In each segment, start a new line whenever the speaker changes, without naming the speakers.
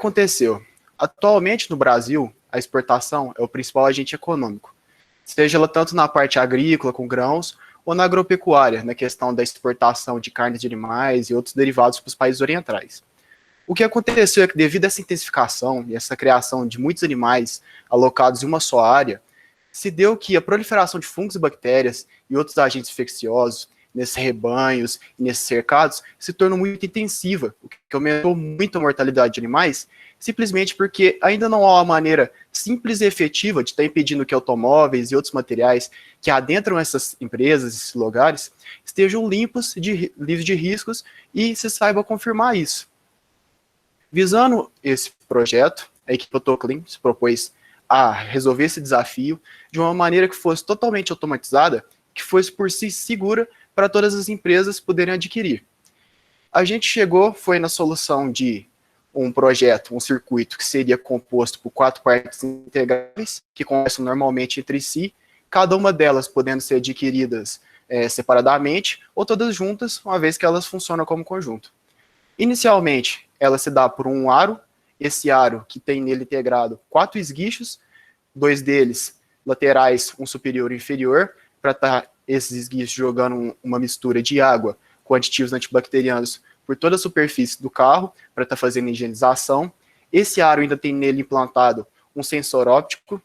aconteceu? Atualmente, no Brasil, a exportação é o principal agente econômico, seja ela tanto na parte agrícola, com grãos, ou na agropecuária, na questão da exportação de carnes de animais e outros derivados para os países orientais. O que aconteceu é que, devido a essa intensificação e essa criação de muitos animais alocados em uma só área, se deu que a proliferação de fungos e bactérias e outros agentes infecciosos nesses rebanhos e nesses cercados se tornou muito intensiva, o que aumentou muito a mortalidade de animais, simplesmente porque ainda não há uma maneira simples e efetiva de estar impedindo que automóveis e outros materiais que adentram essas empresas, esses lugares, estejam limpos, livres de riscos, e se saiba confirmar isso. Visando esse projeto, a equipe AutoClean se propôs a resolver esse desafio de uma maneira que fosse totalmente automatizada, que fosse por si segura para todas as empresas poderem adquirir. A gente foi na solução de um projeto, um circuito que seria composto por 4 partes integrais, que conversam normalmente entre si, cada uma delas podendo ser adquiridas separadamente, ou todas juntas, uma vez que elas funcionam como conjunto. Inicialmente, ela se dá por um aro, esse aro que tem nele integrado 4 esguichos, 2 deles laterais, um superior e inferior, para estar esses esguichos jogando uma mistura de água com aditivos antibacterianos por toda a superfície do carro, para estar fazendo higienização. Esse aro ainda tem nele implantado um sensor óptico,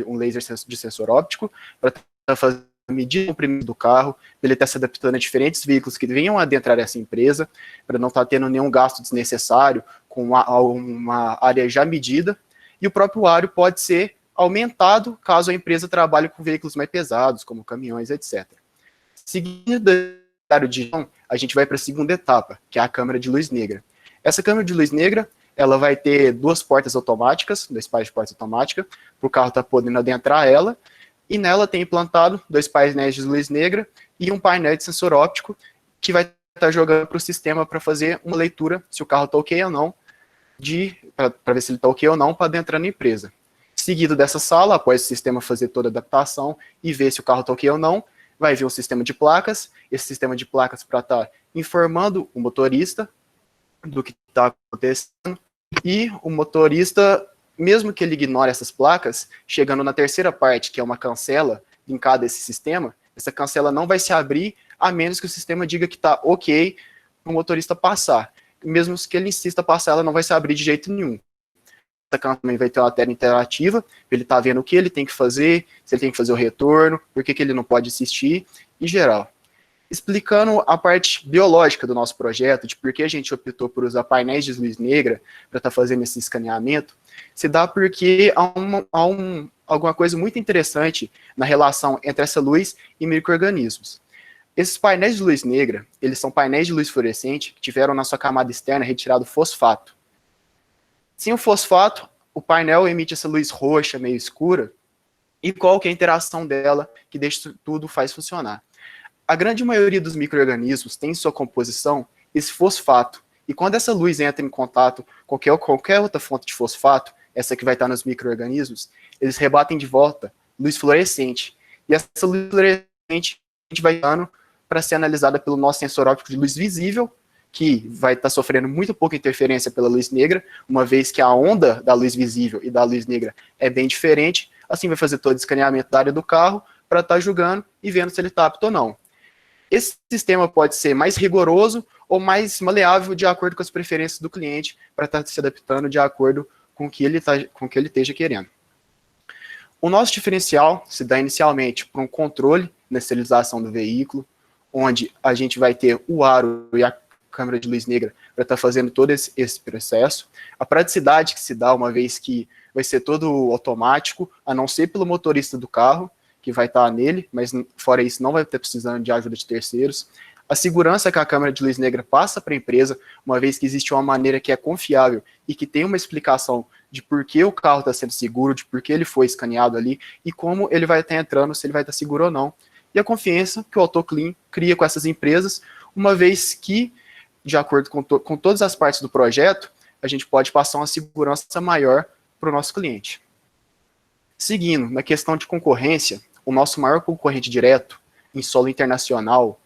um laser de sensor óptico, para estar fazendo medir o comprimento do carro, ele está se adaptando a diferentes veículos que venham adentrar essa empresa, para não estar tendo nenhum gasto desnecessário com uma área já medida, e o próprio aro pode ser aumentado caso a empresa trabalhe com veículos mais pesados, como caminhões, etc. Seguindo do aro de som, a gente vai para a segunda etapa, que é a câmara de luz negra. Essa câmara de luz negra, ela vai ter 2 portas automáticas, 2 pares de portas automáticas, para o carro estar podendo adentrar ela, e nela tem implantado 2 painéis de luz negra e um painel de sensor óptico que vai estar jogando para o sistema para fazer uma leitura se o carro está ok ou não, para ver se ele está ok ou não, para adentrar na empresa. Seguido dessa sala, após o sistema fazer toda a adaptação e ver se o carro está ok ou não, vai vir um sistema de placas, esse sistema de placas para estar informando o motorista do que está acontecendo, e o motorista, mesmo que ele ignore essas placas, chegando na terceira parte, que é uma cancela linkada a esse sistema, essa cancela não vai se abrir, a menos que o sistema diga que está ok para o motorista passar. Mesmo que ele insista passar, ela não vai se abrir de jeito nenhum. Essa cancela também vai ter uma tela interativa, ele está vendo o que ele tem que fazer, se ele tem que fazer o retorno, por que ele não pode assistir, em geral. Explicando a parte biológica do nosso projeto, de por que a gente optou por usar painéis de luz negra para estar fazendo esse escaneamento, se dá porque há alguma coisa muito interessante na relação entre essa luz e micro-organismos. Esses painéis de luz negra, eles são painéis de luz fluorescente que tiveram na sua camada externa retirado fosfato. Sem o fosfato, o painel emite essa luz roxa, meio escura, e qual que é a interação dela que deixa tudo faz funcionar? A grande maioria dos micro-organismos tem em sua composição esse fosfato, e quando essa luz entra em contato com qualquer outra fonte de fosfato, essa que vai estar nos micro-organismos, eles rebatem de volta luz fluorescente. E essa luz fluorescente a gente vai dando para ser analisada pelo nosso sensor óptico de luz visível, que vai estar sofrendo muito pouca interferência pela luz negra, uma vez que a onda da luz visível e da luz negra é bem diferente, assim vai fazer todo o escaneamento da área do carro para estar julgando e vendo se ele está apto ou não. Esse sistema pode ser mais rigoroso ou mais maleável de acordo com as preferências do cliente, para estar se adaptando de acordo com o que ele esteja querendo. O nosso diferencial se dá inicialmente por um controle na esterilização do veículo, onde a gente vai ter o aro e a câmera de luz negra para estar fazendo todo esse processo. A praticidade que se dá, uma vez que vai ser todo automático, a não ser pelo motorista do carro, que vai estar nele, mas fora isso não vai ter precisando de ajuda de terceiros. A segurança que a câmera de luz negra passa para a empresa, uma vez que existe uma maneira que é confiável e que tem uma explicação de por que o carro está sendo seguro, de por que ele foi escaneado ali e como ele vai estar entrando, se ele vai estar seguro ou não. E a confiança que o AutoClean cria com essas empresas, uma vez que, de acordo com todas as partes do projeto, a gente pode passar uma segurança maior para o nosso cliente. Seguindo, na questão de concorrência, o nosso maior concorrente direto em solo internacional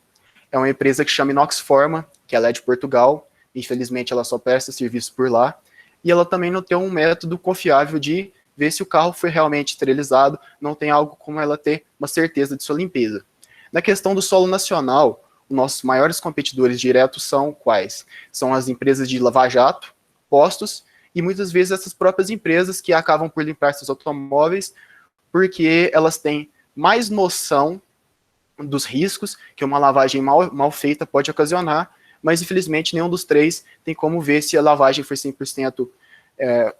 é uma empresa que chama Inox Forma, que ela é de Portugal, infelizmente ela só presta serviço por lá. e ela também não tem um método confiável de ver se o carro foi realmente esterilizado, não tem algo como ela ter uma certeza de sua limpeza. Na questão do solo nacional, os nossos maiores competidores diretos são quais? São as empresas de lava-jato, postos, e muitas vezes essas próprias empresas que acabam por limpar seus automóveis, porque elas têm mais noção dos riscos que uma lavagem mal feita pode ocasionar, mas infelizmente nenhum dos três tem como ver se a lavagem foi 100%,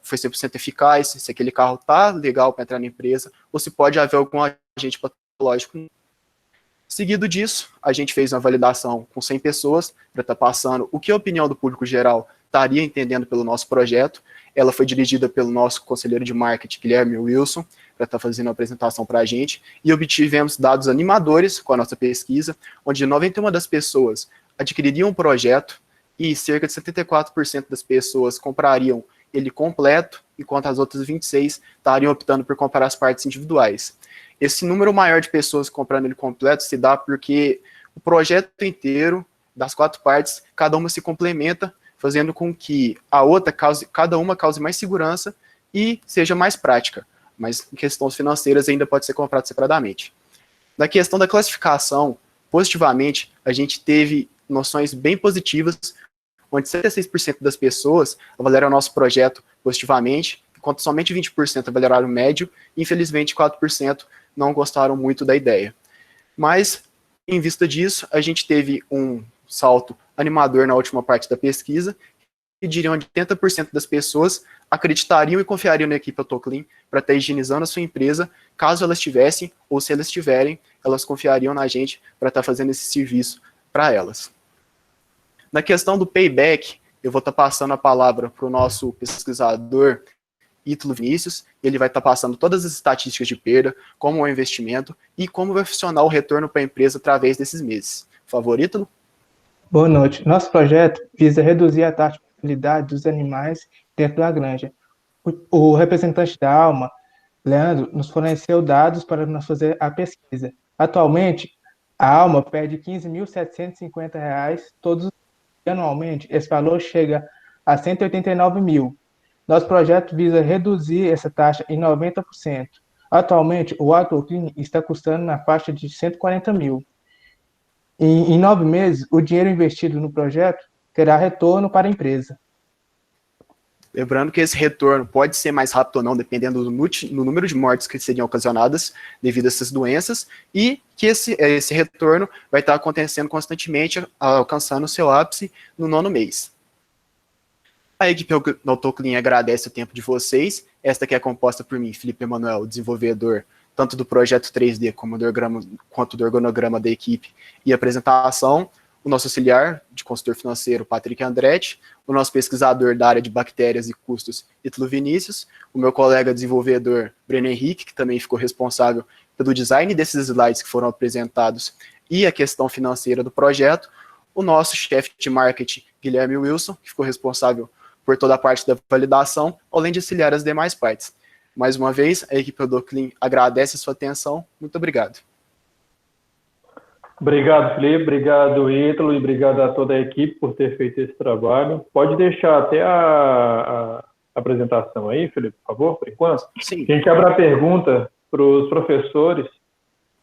foi 100% eficaz, se aquele carro está legal para entrar na empresa, ou se pode haver algum agente patológico. Seguido disso, a gente fez uma validação com 100 pessoas para estar passando o que a opinião do público geral estaria entendendo pelo nosso projeto. Ela foi dirigida pelo nosso conselheiro de marketing, Guilherme Wilson, para estar fazendo a apresentação para a gente, e obtivemos dados animadores com a nossa pesquisa, onde 91 das pessoas adquiririam o projeto e cerca de 74% das pessoas comprariam ele completo, enquanto as outras 26 estariam optando por comprar as partes individuais. Esse número maior de pessoas comprando ele completo se dá porque o projeto inteiro, das 4 partes, cada uma se complementa, fazendo com que a outra cada uma cause mais segurança e seja mais prática. Mas em questões financeiras ainda pode ser comprado separadamente. Na questão da classificação, positivamente, a gente teve noções bem positivas, onde 76% das pessoas avaliaram o nosso projeto positivamente, enquanto somente 20% avaliaram médio, e infelizmente 4% não gostaram muito da ideia. Mas, em vista disso, a gente teve um salto animador na última parte da pesquisa, que diriam que 80% das pessoas acreditariam e confiariam na equipe AutoClean para estar higienizando a sua empresa, caso elas tivessem, ou se elas tiverem, elas confiariam na gente para estar fazendo esse serviço para elas. Na questão do payback, eu vou estar passando a palavra para o nosso pesquisador, Ítalo Vinícius, ele vai estar passando todas as estatísticas de perda, como é o investimento e como vai funcionar o retorno para a empresa através desses meses. Por favor, Ítalo?
Boa noite. Nosso projeto visa reduzir a taxa de mortalidade dos animais dentro da granja. O representante da Alma, Leandro, nos forneceu dados para nós fazer a pesquisa. Atualmente, a Alma pede R$ 15.750 todos os dias. Anualmente, esse valor chega a 189 mil. Nosso projeto visa reduzir essa taxa em 90%. Atualmente, o AutoClean está custando na faixa de 140 mil. Em 9 meses, o dinheiro investido no projeto terá retorno para a empresa.
Lembrando que esse retorno pode ser mais rápido ou não, dependendo do número de mortes que seriam ocasionadas devido a essas doenças, e que esse retorno vai estar acontecendo constantemente, alcançando o seu ápice no 9º mês. A equipe do AutoClean agradece o tempo de vocês. Esta que é composta por mim, Felipe Emanuel, desenvolvedor tanto do projeto 3D quanto do organograma da equipe e apresentação, o nosso auxiliar de consultor financeiro, Patrick Andretti, o nosso pesquisador da área de bactérias e custos, Ítalo Vinícius, o meu colega desenvolvedor, Breno Henrique, que também ficou responsável pelo design desses slides que foram apresentados e a questão financeira do projeto, o nosso chefe de marketing, Guilherme Wilson, que ficou responsável por toda a parte da validação, além de auxiliar as demais partes. Mais uma vez, a equipe do AutoClean agradece a sua atenção. Muito obrigado.
Obrigado, Felipe. Obrigado, Ítalo, e obrigado a toda a equipe por ter feito esse trabalho. Pode deixar até a apresentação aí, Felipe, por favor, por enquanto?
Sim.
A gente abre a pergunta para os professores.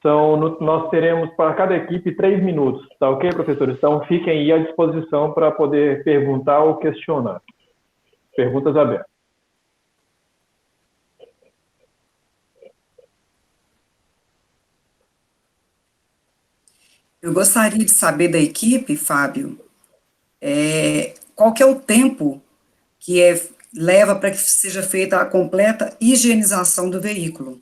Nós teremos para cada equipe 3 minutos, tá ok, professores? Então, fiquem aí à disposição para poder perguntar ou questionar. Perguntas abertas.
Eu gostaria de saber da equipe, Fábio, qual que é o tempo que leva para que seja feita a completa higienização do veículo?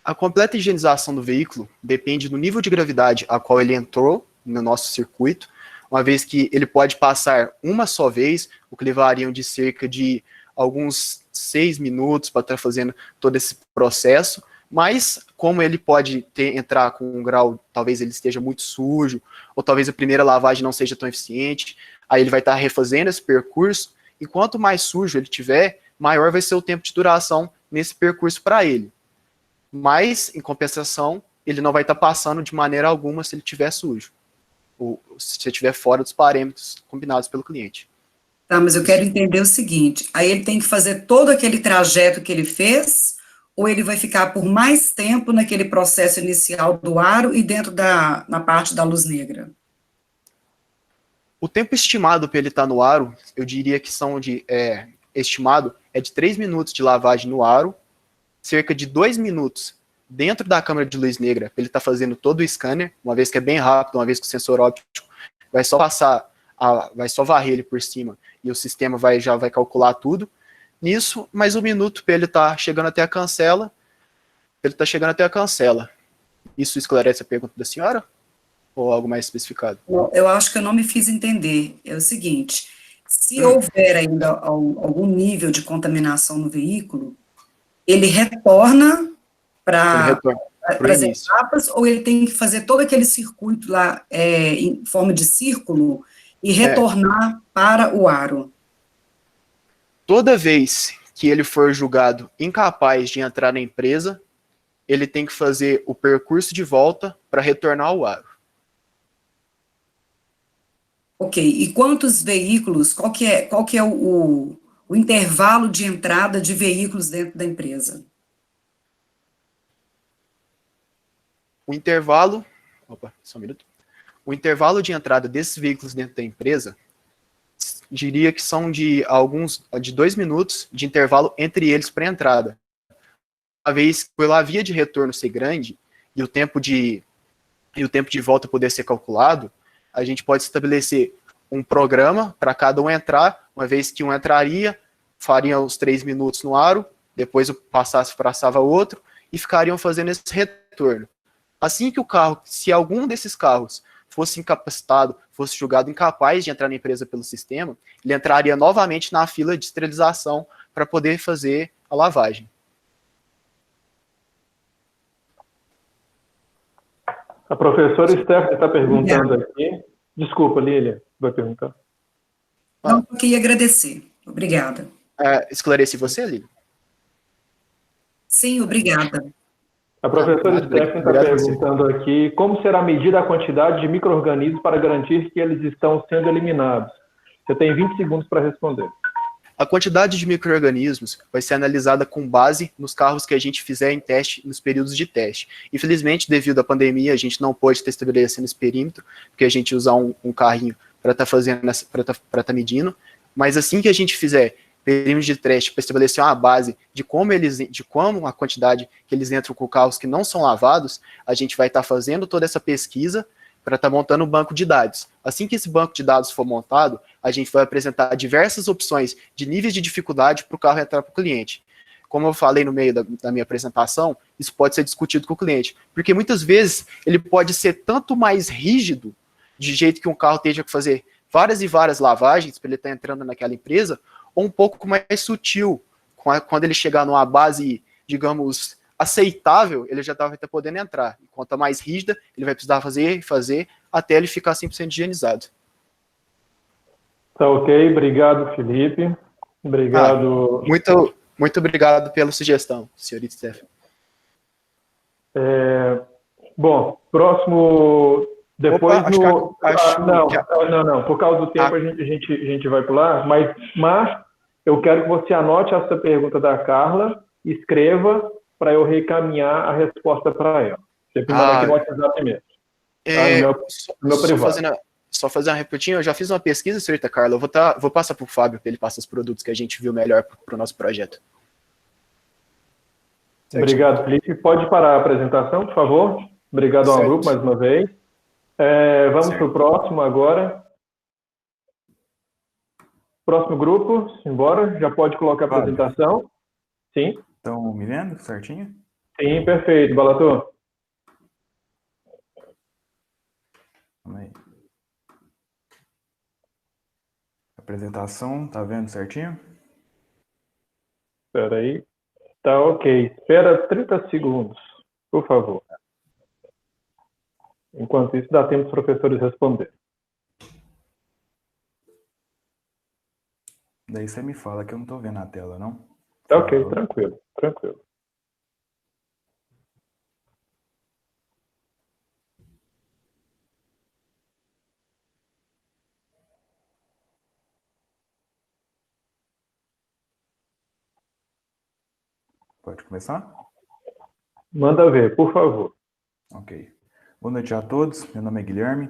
A completa higienização do veículo depende do nível de gravidade a qual ele entrou no nosso circuito, uma vez que ele pode passar uma só vez, o que levariam de cerca de alguns 6 minutos para estar fazendo todo esse processo, mas como ele pode entrar com um grau, talvez ele esteja muito sujo, ou talvez a primeira lavagem não seja tão eficiente, aí ele vai estar refazendo esse percurso, e quanto mais sujo ele tiver, maior vai ser o tempo de duração nesse percurso para ele. Mas, em compensação, ele não vai estar passando de maneira alguma se ele estiver sujo, ou se ele estiver fora dos parâmetros combinados pelo cliente.
Tá, mas eu quero entender o seguinte, aí ele tem que fazer todo aquele trajeto que ele fez, ou ele vai ficar por mais tempo naquele processo inicial do aro e dentro na parte da luz negra?
O tempo estimado para ele estar no aro, eu diria que estimado é de 3 minutos de lavagem no aro, cerca de 2 minutos dentro da câmara de luz negra, para ele estar fazendo todo o scanner, uma vez que é bem rápido, uma vez que o sensor óptico vai só vai só varrer ele por cima e o sistema já vai calcular tudo. Nisso, mais 1 minuto para ele estar chegando até a cancela. Isso esclarece a pergunta da senhora? Ou algo mais especificado?
Eu acho que eu não me fiz entender. É o seguinte, se
Hum.
houver ainda algum nível de contaminação no veículo, ele retorna
Ele
para
retorna para o
as
início.
etapas, ou ele tem que fazer todo aquele circuito lá em forma de círculo e retornar para o aro?
Toda vez que ele for julgado incapaz de entrar na empresa, ele tem que fazer o percurso de volta para retornar ao aro.
Ok, e quantos veículos, qual que é o intervalo de entrada de veículos dentro da empresa?
O intervalo, só um minuto. O intervalo de entrada desses veículos dentro da empresa, diria que são de 2 minutos de intervalo entre eles para a entrada. Uma vez que pela via de retorno ser grande e o tempo de volta poder ser calculado, a gente pode estabelecer um programa para cada um entrar, uma vez que um entraria, faria os 3 minutos no aro, depois passava outro, e ficariam fazendo esse retorno. Assim que se algum desses carros fosse incapacitado, fosse julgado incapaz de entrar na empresa pelo sistema, ele entraria novamente na fila de esterilização para poder fazer a lavagem.
A professora Stephanie está perguntando aqui. Desculpa, Lília, vai perguntar.
Não, eu queria agradecer. Obrigada.
Esclareci você, Lili?
Sim, obrigada.
A professora Stephanie está perguntando aqui como será medida a quantidade de micro-organismos para garantir que eles estão sendo eliminados. Você tem 20 segundos para responder.
A quantidade de micro-organismos vai ser analisada com base nos carros que a gente fizer em teste, nos períodos de teste. Infelizmente, devido à pandemia, a gente não pode estar estabelecendo esse perímetro, porque a gente usa um carrinho para estar medindo, mas assim que a gente fizer perímetro de teste para estabelecer uma base de como a quantidade que eles entram com carros que não são lavados, a gente vai estar fazendo toda essa pesquisa para estar montando um banco de dados. Assim que esse banco de dados for montado, a gente vai apresentar diversas opções de níveis de dificuldade para o carro entrar para o cliente. Como eu falei no meio da minha apresentação, isso pode ser discutido com o cliente, porque muitas vezes ele pode ser tanto mais rígido, de jeito que um carro tenha que fazer várias e várias lavagens para ele estar entrando naquela empresa, ou um pouco mais sutil, quando ele chegar numa base, digamos, aceitável, ele já vai estar podendo entrar. E quanto mais rígida, ele vai precisar fazer, até ele ficar 100% higienizado.
Tá ok, obrigado, Felipe. Obrigado.
Muito obrigado pela sugestão, senhorita Stephanie.
Bom, próximo. Depois não. Por causa do tempo a gente vai pular, mas eu quero que você anote essa pergunta da Carla, escreva para eu recaminhar a resposta para ela. Você manda aqui no WhatsApp mesmo. No meu privado.
Só fazer uma repetinha, eu já fiz uma pesquisa, senhorita Carla, eu vou passar para o Fábio para ele passar os produtos que a gente viu melhor para o nosso projeto.
Obrigado, Felipe. Pode parar a apresentação, por favor? Obrigado ao grupo mais uma vez. Vamos para o próximo agora. Próximo grupo, embora, já pode colocar a apresentação. Sim.
Estão me vendo certinho?
Sim, perfeito, Balator.
Vamos aí. Apresentação, tá vendo certinho?
Espera aí. Tá ok. Espera 30 segundos, por favor. Enquanto isso, dá tempo dos professores responder.
Daí você me fala que eu não tô vendo a tela, não?
Tá ok, tranquilo.
Pode começar?
Manda ver, por favor.
Ok. Boa noite a todos, meu nome é Guilherme,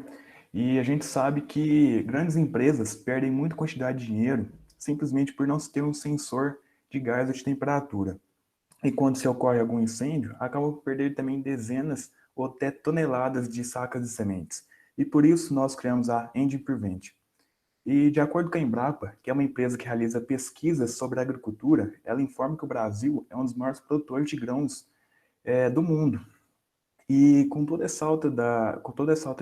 e a gente sabe que grandes empresas perdem muita quantidade de dinheiro simplesmente por não se ter um sensor de gás ou de temperatura. E quando se ocorre algum incêndio, acaba por perder também dezenas ou até toneladas de sacas de sementes. E por isso nós criamos a Engine Prevent. E de acordo com a Embrapa, que é uma empresa que realiza pesquisas sobre a agricultura, ela informa que o Brasil é um dos maiores produtores de grãos do mundo. E com toda essa alta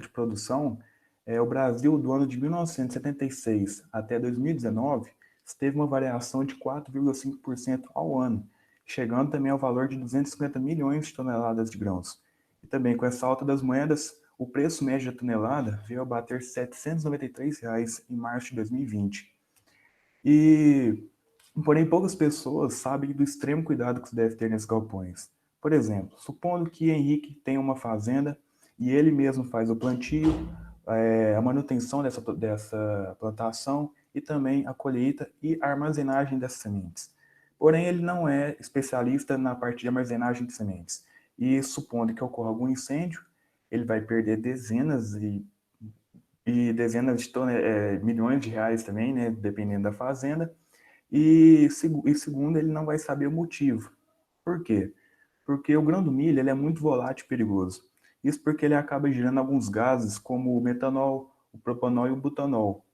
de produção, o Brasil, do ano de 1976 até 2019, teve uma variação de 4,5% ao ano, chegando também ao valor de 250 milhões de toneladas de grãos. E também com essa alta das moedas, o preço médio da tonelada veio a bater R$ 793 em março de 2020. E, porém, poucas pessoas sabem do extremo cuidado que se deve ter nesses galpões. Por exemplo, supondo que Henrique tem uma fazenda e ele mesmo faz o plantio, a manutenção dessa plantação e também a colheita e a armazenagem dessas sementes. Porém, ele não é especialista na parte de armazenagem de sementes. E supondo que ocorra algum incêndio, ele vai perder dezenas e dezenas de milhões de reais também, né, dependendo da fazenda. E segundo, ele não vai saber o motivo. Por quê? Porque o grão do milho ele é muito volátil e perigoso. Isso porque ele acaba gerando alguns gases como o metanol, o propanol e o butanol,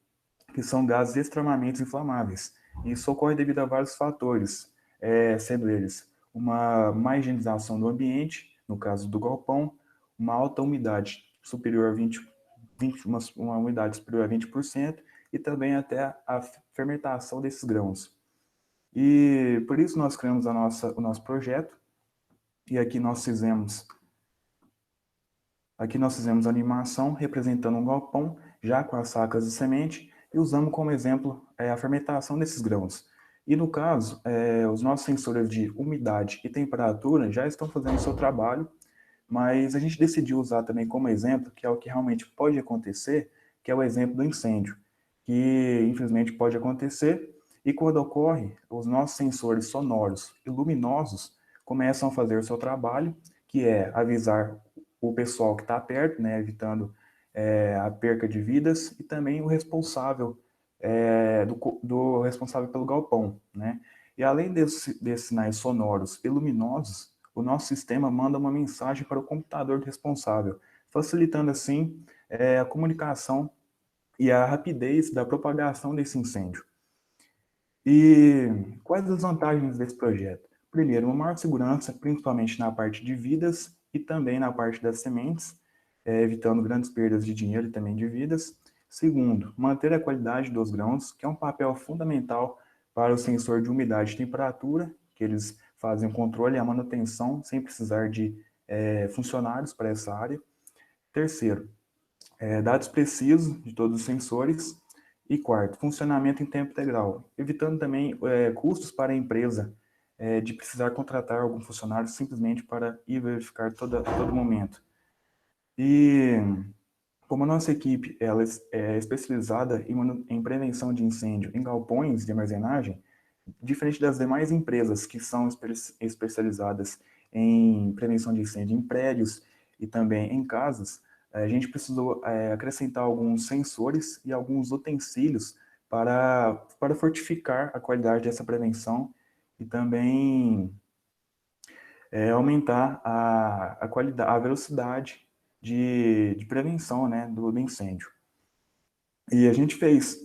que são gases extremamente inflamáveis. Isso ocorre devido a vários fatores, sendo eles uma má higienização do ambiente, no caso do galpão, uma alta umidade superior a 20 uma umidade superior a 20%, e também até a fermentação desses grãos. E por isso nós criamos o nosso projeto, e aqui nós fizemos a animação representando um galpão, já com as sacas de semente, e usamos como exemplo a fermentação desses grãos. E no caso, os nossos sensores de umidade e temperatura já estão fazendo o seu trabalho, mas a gente decidiu usar também como exemplo, que é o que realmente pode acontecer, que é o exemplo do incêndio, que infelizmente pode acontecer, e quando ocorre, os nossos sensores sonoros e luminosos começam a fazer o seu trabalho, que é avisar o pessoal que está perto, né, evitando a perca de vidas, e também o responsável, do responsável pelo galpão, né? E além desses sinais sonoros e luminosos, o nosso sistema manda uma mensagem para o computador do responsável, facilitando assim a comunicação e a rapidez da propagação desse incêndio. E quais as vantagens desse projeto? Primeiro, uma maior segurança, principalmente na parte de vidas e também na parte das sementes, evitando grandes perdas de dinheiro e também de vidas. Segundo, manter a qualidade dos grãos, que é um papel fundamental para o sensor de umidade e temperatura, que eles fazem o controle e a manutenção sem precisar de funcionários para essa área. Terceiro, dados precisos de todos os sensores. E quarto, funcionamento em tempo integral, evitando também custos para a empresa de precisar contratar algum funcionário simplesmente para ir verificar a todo momento. E como a nossa equipe ela é especializada em prevenção de incêndio em galpões de armazenagem, diferente das demais empresas que são especializadas em prevenção de incêndio em prédios e também em casas, a gente precisou acrescentar alguns sensores e alguns utensílios para fortificar a qualidade dessa prevenção e também aumentar a qualidade, a velocidade de prevenção, né, do incêndio. E a gente fez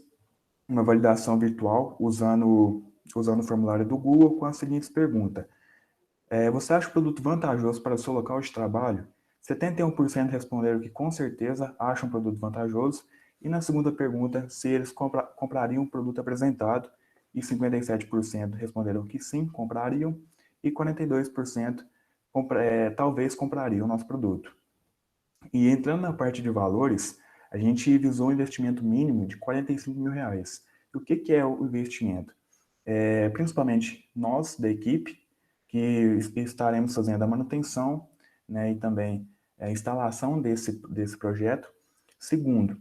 uma validação virtual usando o formulário do Google com as seguintes perguntas. Você acha o produto vantajoso para o seu local de trabalho? 71% responderam que com certeza acham o produto vantajoso. E na segunda pergunta, se eles comprariam o produto apresentado. E 57% responderam que sim, comprariam. E 42% talvez comprariam o nosso produto. E entrando na parte de valores, a gente visou um investimento mínimo de R$ 45 mil. E o que é o investimento? Principalmente nós, da equipe, que estaremos fazendo a manutenção, né, e também a instalação desse projeto. Segundo,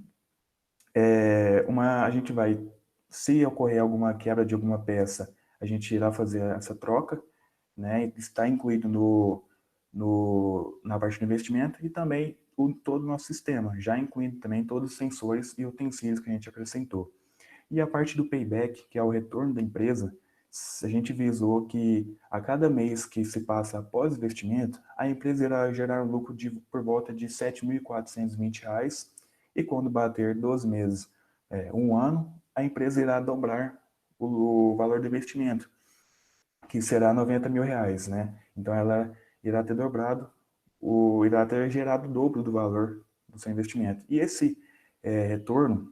a gente vai, se ocorrer alguma quebra de alguma peça, a gente irá fazer essa troca. né? Está incluído na parte do investimento e também todo o nosso sistema, já incluindo também todos os sensores e utensílios que a gente acrescentou. E a parte do payback, que é o retorno da empresa, a gente visou que a cada mês que se passa após o investimento, a empresa irá gerar um lucro por volta de R$ 7.420, e quando bater 12 meses, um ano, a empresa irá dobrar o valor do investimento, que será R$ 90 mil, né? Então ela irá ter dobrado, irá ter gerado o dobro do valor do seu investimento. E esse retorno,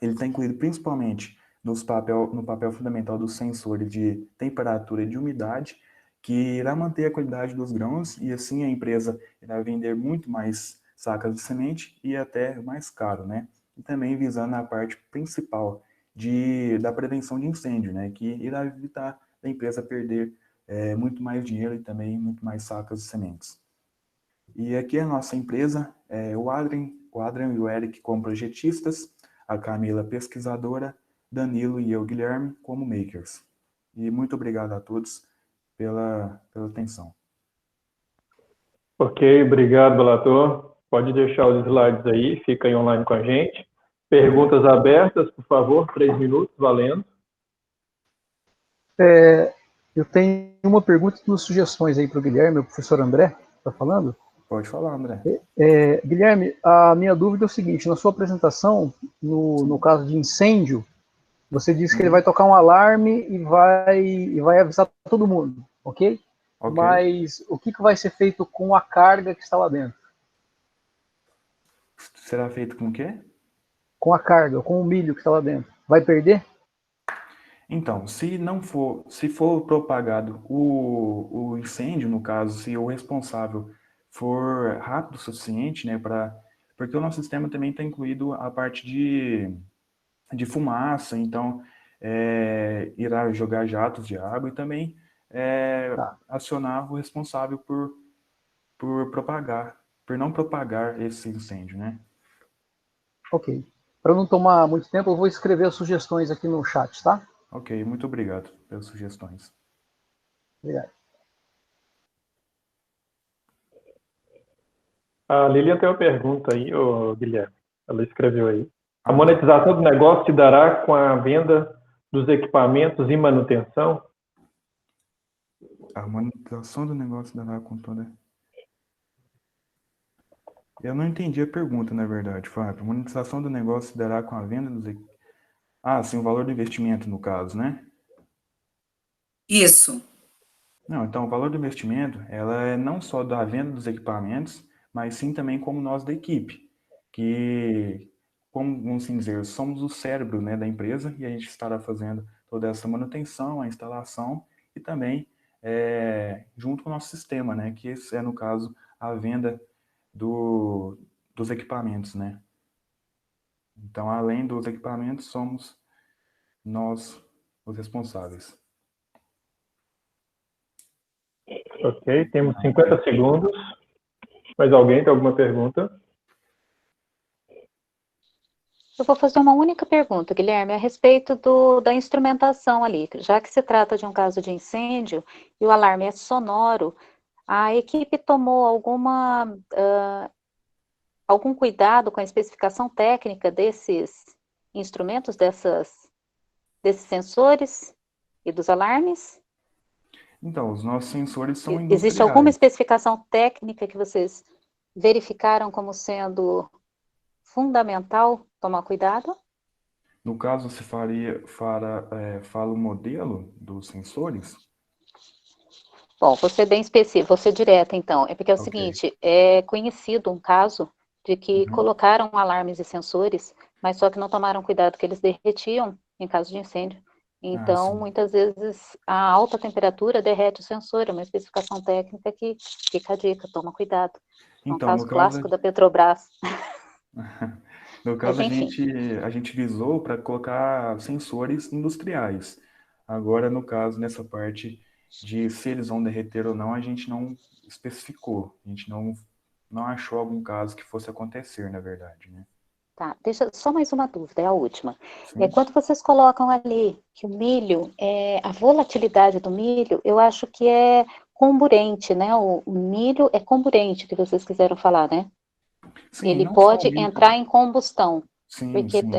ele está incluído principalmente no papel fundamental dos sensores de temperatura e de umidade, que irá manter a qualidade dos grãos e assim a empresa irá vender muito mais sacas de semente e até mais caro, né? E também visando a parte principal da prevenção de incêndio, né? Que irá evitar a empresa perder muito mais dinheiro e também muito mais sacas de sementes. E aqui a nossa empresa, o Adrian e o Eric como projetistas, a Camila pesquisadora, Danilo e eu, Guilherme, como makers. E muito obrigado a todos pela atenção.
Ok, obrigado, Belator. Pode deixar os slides aí, fica aí online com a gente. Perguntas abertas, por favor, 3 minutos, valendo.
Eu tenho uma pergunta e duas sugestões aí para o Guilherme, o professor André está falando.
Pode falar, André.
Guilherme, a minha dúvida é o seguinte, na sua apresentação, no caso de incêndio, você disse que ele vai tocar um alarme e vai avisar todo mundo, ok? Mas o que vai ser feito com a carga que está lá dentro?
Será feito com o quê?
Com a carga, com o milho que está lá dentro. Vai perder?
Então, se for propagado o incêndio, no caso, se o responsável for rápido o suficiente, né, porque o nosso sistema também está incluído a parte de fumaça, então irá jogar jatos de água e também acionar o responsável por não propagar esse incêndio, né?
Ok. Para não tomar muito tempo, eu vou escrever as sugestões aqui no chat, tá?
Ok, muito obrigado pelas sugestões.
Obrigado.
A Lilian tem uma pergunta aí, Guilherme. Ela escreveu aí. A monetização do negócio se dará com a venda dos equipamentos e manutenção?
A monetização do negócio dará com toda... Eu não entendi a pergunta, na verdade, Fábio. A monetização do negócio se dará com a venda dos equipamentos? Ah, sim, o valor do investimento, no caso, né?
Isso.
Não, então o valor do investimento, ela é não só da venda dos equipamentos, mas sim também como nós da equipe, que, como vamos assim dizer, somos o cérebro, né, da empresa e a gente estará fazendo toda essa manutenção, a instalação e também junto com o nosso sistema, né, que esse é, no caso, a venda dos equipamentos, né. Então, além dos equipamentos, somos nós os responsáveis.
Ok, temos 50 segundos. Mais alguém tem alguma pergunta?
Eu vou fazer uma única pergunta, Guilherme, a respeito da instrumentação ali. Já que se trata de um caso de incêndio e o alarme é sonoro, a equipe tomou algum cuidado com a especificação técnica desses instrumentos, desses sensores e dos alarmes?
Então, os nossos sensores são
Existe alguma
industriais.
especificação técnica que vocês verificaram como sendo fundamental tomar cuidado?
No caso, você fala o modelo dos sensores?
Bom, vou ser bem específico, vou ser direta então. É porque é o
Ok.
seguinte, é conhecido um caso de que
Uhum.
colocaram alarmes e sensores, mas só que não tomaram cuidado que eles derretiam em caso de incêndio. Então,
Sim.
muitas vezes, a alta temperatura derrete o sensor, é uma especificação técnica que fica a dica, toma cuidado. É um
Então,
caso clássico da Petrobras.
no
Mas,
caso
enfim.
a gente visou para colocar sensores industriais. Agora, no caso, nessa parte de se eles vão derreter ou não, a gente não especificou. A gente não achou algum caso que fosse acontecer, na verdade, né?
Tá, deixa só mais uma dúvida, é a última.
Sim.
Quando vocês colocam ali que o milho, a volatilidade do milho, eu acho que é comburente, né? O milho é comburente, que vocês quiseram falar, né?
Sim,
Ele
não só o
pode
milho.
entrar em combustão,
Sim,
porque
sim.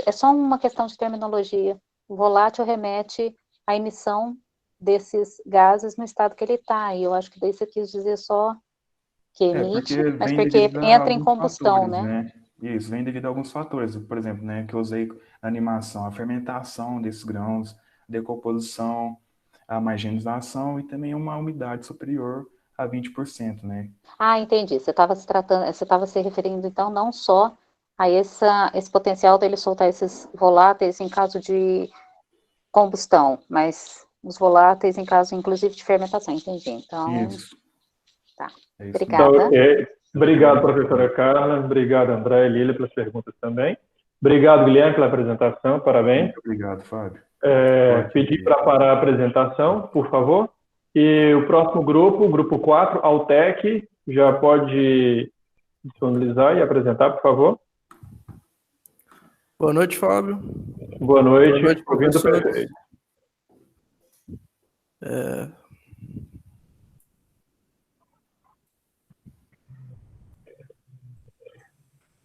é só uma questão de terminologia. O volátil remete à emissão desses gases no estado que ele está, e eu acho que daí você quis dizer só que emite,
Porque
mas
vem
porque
devido a
entra em
alguns
combustão,
fatores,
né?
né? Isso, vem devido a alguns fatores. Por exemplo, né, que eu usei na animação, a fermentação desses grãos, decomposição, a marginização e também uma umidade superior a 20%, né?
Ah, entendi. Você estava se referindo, então, não só a esse potencial dele soltar esses voláteis em caso de combustão, mas os voláteis em caso, inclusive, de fermentação. Entendi. Então,
Isso,
tá.
é isso
Tá
Obrigada.
ok. Obrigado, professora Carla. Obrigado, André e Lília, pelas perguntas também. Obrigado, Guilherme, pela apresentação. Parabéns.
Muito obrigado, Fábio.
Pedir para parar a apresentação, por favor. E o próximo grupo, o grupo 4, Altec, já pode disponibilizar e apresentar, por favor.
Boa noite, Fábio.
Boa noite.
Boa noite,
Ouvindo
professor.
perfeito.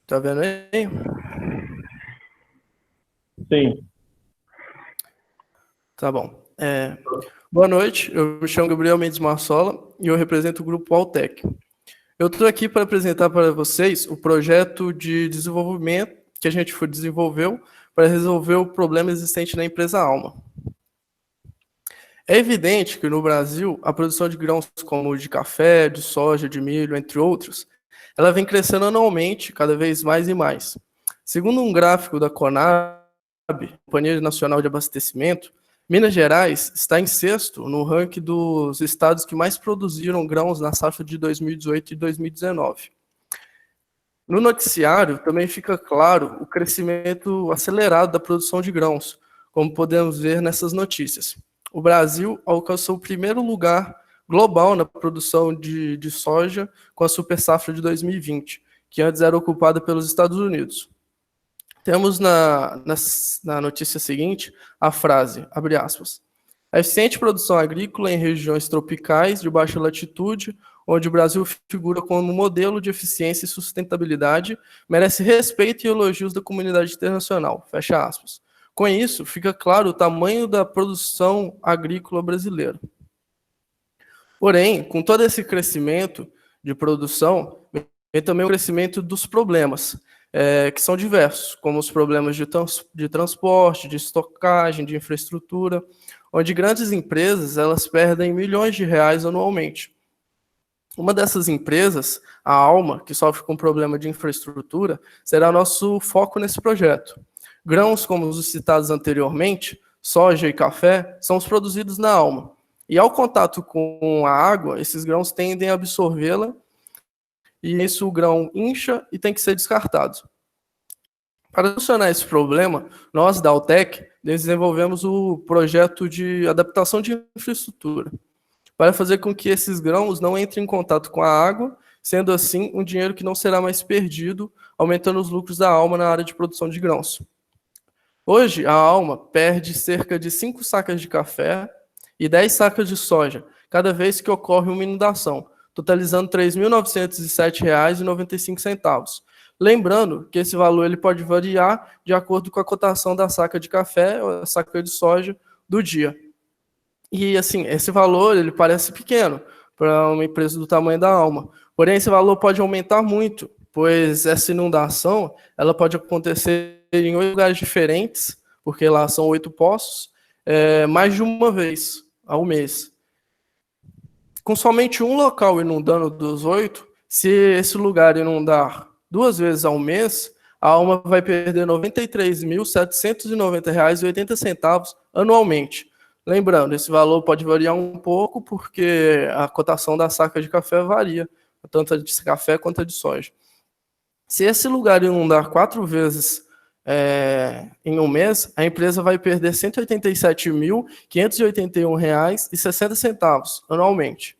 Tá vendo aí?
Sim.
Tá bom. Boa noite, eu me chamo Gabriel Mendes Marsola e eu represento o grupo Altec. Eu estou aqui para apresentar para vocês o projeto de desenvolvimento que a gente desenvolveu para resolver o problema existente na empresa Alma. É evidente que no Brasil a produção de grãos como de café, de soja, de milho, entre outros, ela vem crescendo anualmente, cada vez mais e mais. Segundo um gráfico da Conab, Companhia Nacional de Abastecimento, Minas Gerais está em sexto no ranking dos estados que mais produziram grãos na safra de 2018 e 2019. No noticiário também fica claro o crescimento acelerado da produção de grãos, como podemos ver nessas notícias. O Brasil alcançou o primeiro lugar global na produção de soja com a super safra de 2020, que antes era ocupada pelos Estados Unidos. Temos na notícia seguinte a frase, abre aspas, a eficiente produção agrícola em regiões tropicais de baixa latitude, onde o Brasil figura como modelo de eficiência e sustentabilidade, merece respeito e elogios da comunidade internacional, fecha aspas. Com isso, fica claro o tamanho da produção agrícola brasileira. Porém, com todo esse crescimento de produção, vem também o crescimento dos problemas, que são diversos, como os problemas de transporte, de estocagem, de infraestrutura, onde grandes empresas elas perdem milhões de reais anualmente. Uma dessas empresas, a Alma, que sofre com problema de infraestrutura, será nosso foco nesse projeto. Grãos, como os citados anteriormente, soja e café, são os produzidos na Alma. E ao contato com a água, esses grãos tendem a absorvê-la, e isso o grão incha e tem que ser descartado. Para solucionar esse problema, nós da Altec desenvolvemos o projeto de adaptação de infraestrutura, para fazer com que esses grãos não entrem em contato com a água, sendo assim um dinheiro que não será mais perdido, aumentando os lucros da Alma na área de produção de grãos. Hoje, a Alma perde cerca de 5 sacas de café e 10 sacas de soja, cada vez que ocorre uma inundação, totalizando R$ 3.907,95. Lembrando que esse valor ele pode variar de acordo com a cotação da saca de café ou a saca de soja do dia. E, assim, esse valor ele parece pequeno para uma empresa do tamanho da Alma. Porém, esse valor pode aumentar muito, pois essa inundação ela pode acontecer em 8 lugares diferentes, porque lá são 8 poços, mais de uma vez ao mês. Com somente um local inundando dos 8, se esse lugar inundar 2 vezes ao mês, a Alma vai perder R$ 93.790,80 anualmente. Lembrando, esse valor pode variar um pouco porque a cotação da saca de café varia, tanto a de café quanto a de soja. Se esse lugar inundar 4 vezes em um mês, a empresa vai perder R$ 187.581,60 anualmente.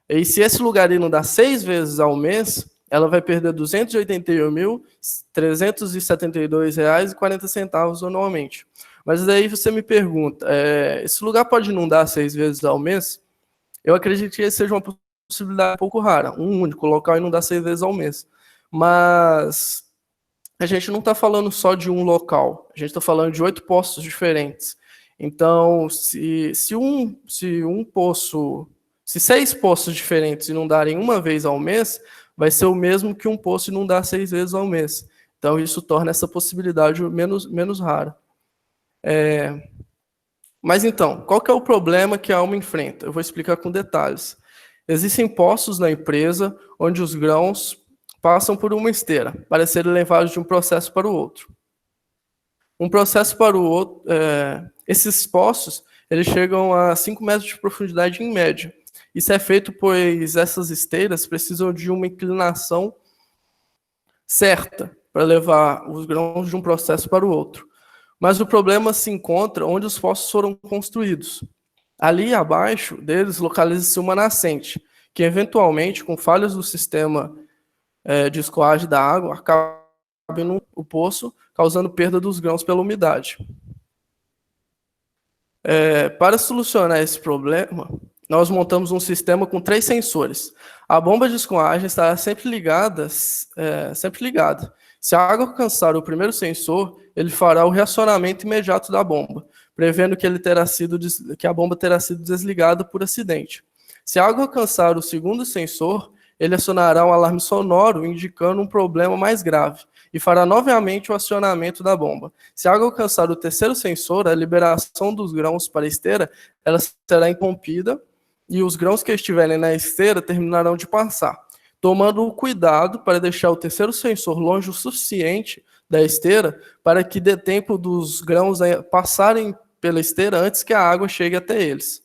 E se esse lugar inundar 6 vezes ao mês, ela vai perder R$ 281.372,40 anualmente. Mas daí você me pergunta, esse lugar pode inundar 6 vezes ao mês? Eu acredito que esse seja uma possibilidade um pouco rara, um único local inundar 6 vezes ao mês. Mas a gente não está falando só de um local, a gente está falando de 8 poços diferentes. Então, se 6 poços diferentes inundarem uma vez ao mês, vai ser o mesmo que um poço inundar 6 vezes ao mês. Então, isso torna essa possibilidade menos rara. Mas então, qual que é o problema que a Alma enfrenta? Eu vou explicar com detalhes. Existem poços na empresa onde os grãos passam por uma esteira para serem levados de um processo para o outro. Um processo para o outro, esses poços, eles chegam a 5 metros de profundidade em média. Isso é feito pois essas esteiras precisam de uma inclinação certa para levar os grãos de um processo para o outro. Mas o problema se encontra onde os poços foram construídos. Ali abaixo deles localiza-se uma nascente, que eventualmente, com falhas do sistema de escoagem da água, acaba no poço, causando perda dos grãos pela umidade. Para solucionar esse problema, nós montamos um sistema com 3 sensores. A bomba de escoagem estará sempre ligada. Se a água alcançar o primeiro sensor, ele fará o reacionamento imediato da bomba, prevendo que a bomba terá sido desligada por acidente. Se a água alcançar o segundo sensor, ele acionará um alarme sonoro indicando um problema mais grave e fará novamente o acionamento da bomba. Se a água alcançar o terceiro sensor, a liberação dos grãos para a esteira, ela será interrompida e os grãos que estiverem na esteira terminarão de passar, tomando o cuidado para deixar o terceiro sensor longe o suficiente da esteira para que dê tempo dos grãos passarem pela esteira antes que a água chegue até eles.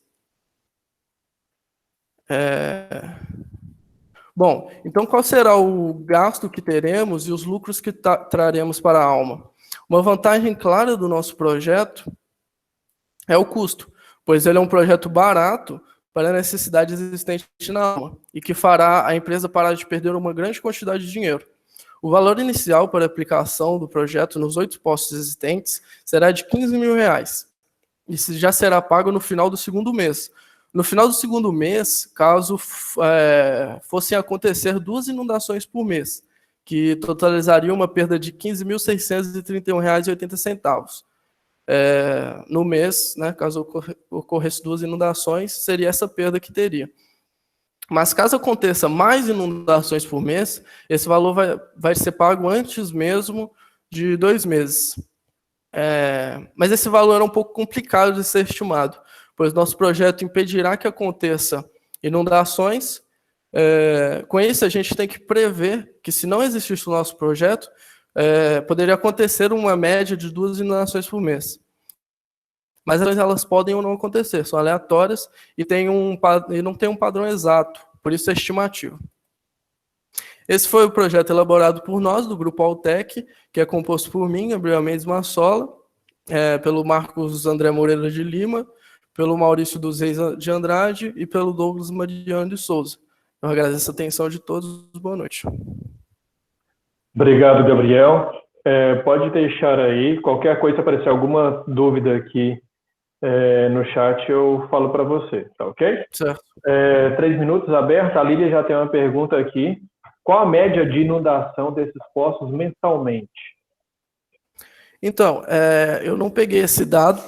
Bom, então qual será o gasto que teremos e os lucros que traremos para a Alma? Uma vantagem clara do nosso projeto é o custo, pois ele é um projeto barato para a necessidade existente na Alma e que fará a empresa parar de perder uma grande quantidade de dinheiro. O valor inicial para a aplicação do projeto nos 8 postos existentes será de R$15 mil. Isso já será pago no final do segundo mês. No final do segundo mês, caso fossem acontecer 2 inundações por mês, que totalizaria uma perda de R$ 15.631,80. No mês, né, caso ocorresse 2 inundações, seria essa perda que teria. Mas caso aconteça mais inundações por mês, esse valor vai ser pago antes mesmo de 2 meses. Mas esse valor é um pouco complicado de ser estimado, pois nosso projeto impedirá que aconteça inundações. Com isso, a gente tem que prever que, se não existisse o nosso projeto, poderia acontecer uma média de 2 inundações por mês. Mas elas podem ou não acontecer, são aleatórias e não tem um padrão exato, por isso é estimativo. Esse foi o projeto elaborado por nós, do Grupo Altec, que é composto por mim, Gabriel Mendes Massola, pelo Marcos André Moreira de Lima, pelo Maurício dos Reis de Andrade e pelo Douglas Mariano de Souza. Eu agradeço a atenção de todos. Boa noite.
Obrigado, Gabriel. Pode deixar aí, qualquer coisa, aparecer alguma dúvida aqui no chat, eu falo para você, tá ok?
Certo.
3 minutos aberto. A Lília já tem uma pergunta aqui. Qual a média de inundação desses poços mensalmente?
Então, eu não peguei esse dado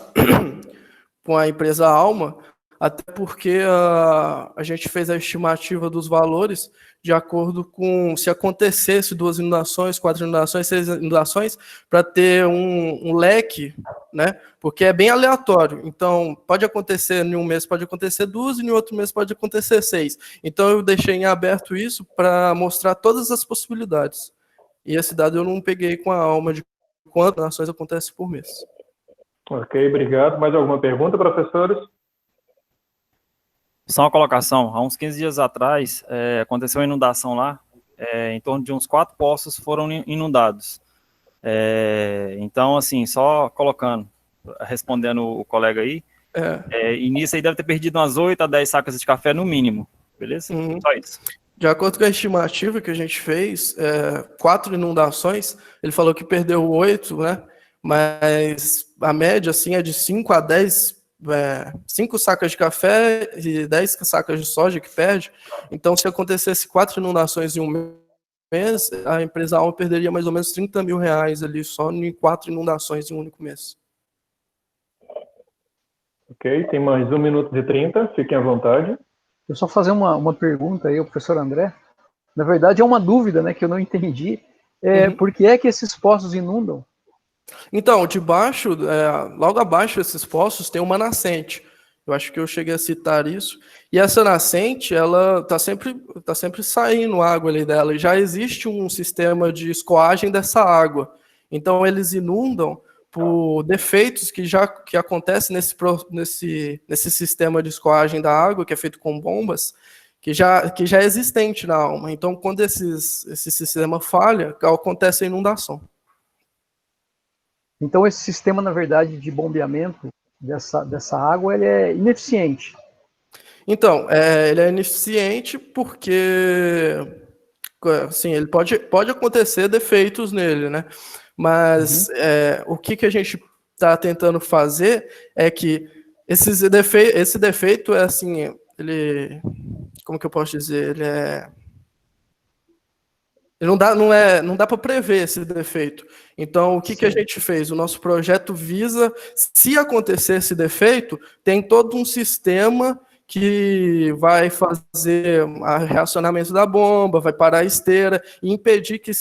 com a empresa Alma, até porque a gente fez a estimativa dos valores de acordo com se acontecesse 2 inundações, 4 inundações, 6 inundações, para ter um leque, né? Porque é bem aleatório. Então, pode acontecer em um mês, pode acontecer 2, e em outro mês pode acontecer 6. Então, eu deixei em aberto isso para mostrar todas as possibilidades. E esse dado eu não peguei com a Alma de quantas ações acontecem por mês.
Ok, obrigado. Mais alguma pergunta, professores?
Só uma colocação. Há uns 15 dias atrás, aconteceu uma inundação lá. Em torno de uns 4 poços foram inundados. Então, assim, só respondendo o colega aí, e nisso aí deve ter perdido umas 8 a 10 sacas de café no mínimo. Beleza? Só isso.
De acordo com a estimativa que a gente fez, 4 inundações, ele falou que perdeu 8, né? Mas a média, assim, é de 5 a 10, 5 sacas de café e 10 sacas de soja que perde. Então, se acontecesse 4 inundações em um mês, a empresa Alma perderia mais ou menos R$30 mil ali, só em 4 inundações em um único mês.
Ok, tem mais 1 minuto e 30, fiquem à vontade.
Eu só fazer uma pergunta aí ao professor André. Na verdade, é uma dúvida, né, que eu não entendi. Por que é que esses poços inundam?
Então, debaixo, logo abaixo desses poços tem uma nascente. Eu acho que eu cheguei a citar isso. E essa nascente, ela tá sempre saindo água ali dela. E já existe um sistema de escoagem dessa água. Então, eles inundam por defeitos que acontecem nesse sistema de escoagem da água, que é feito com bombas, que já é existente na Alma. Então, quando esse sistema falha, acontece a inundação.
Então, esse sistema, na verdade, de bombeamento dessa água, ele é ineficiente.
Então, ele é ineficiente porque, assim, ele pode acontecer defeitos nele, né? Mas o que a gente está tentando fazer é que esse defeito é assim, ele, como que eu posso dizer, não dá para prever esse defeito. Então, o que a gente fez? O nosso projeto visa, se acontecer esse defeito, tem todo um sistema que vai fazer o reacionamento da bomba, vai parar a esteira e impedir que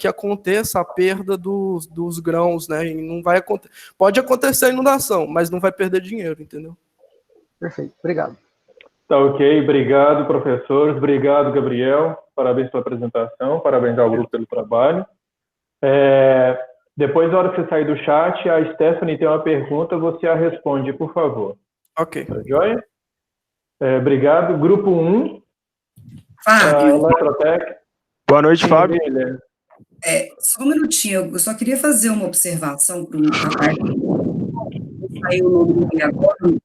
aconteça a perda dos grãos, né? E não vai acontecer. Pode acontecer a inundação, mas não vai perder dinheiro, entendeu?
Perfeito, obrigado.
Tá ok, obrigado, professores, obrigado, Gabriel, parabéns pela apresentação, parabéns ao grupo pelo trabalho. Depois, na hora que você sair do chat, a Stephanie tem uma pergunta, você a responde, por favor.
Ok.
Tá joia? Obrigado. Grupo 1,
Fábio.
Eletrotec.
Boa noite, Fábio.
Só um minutinho, eu só queria fazer uma observação para a parte. Saiu o nome dele agora, eu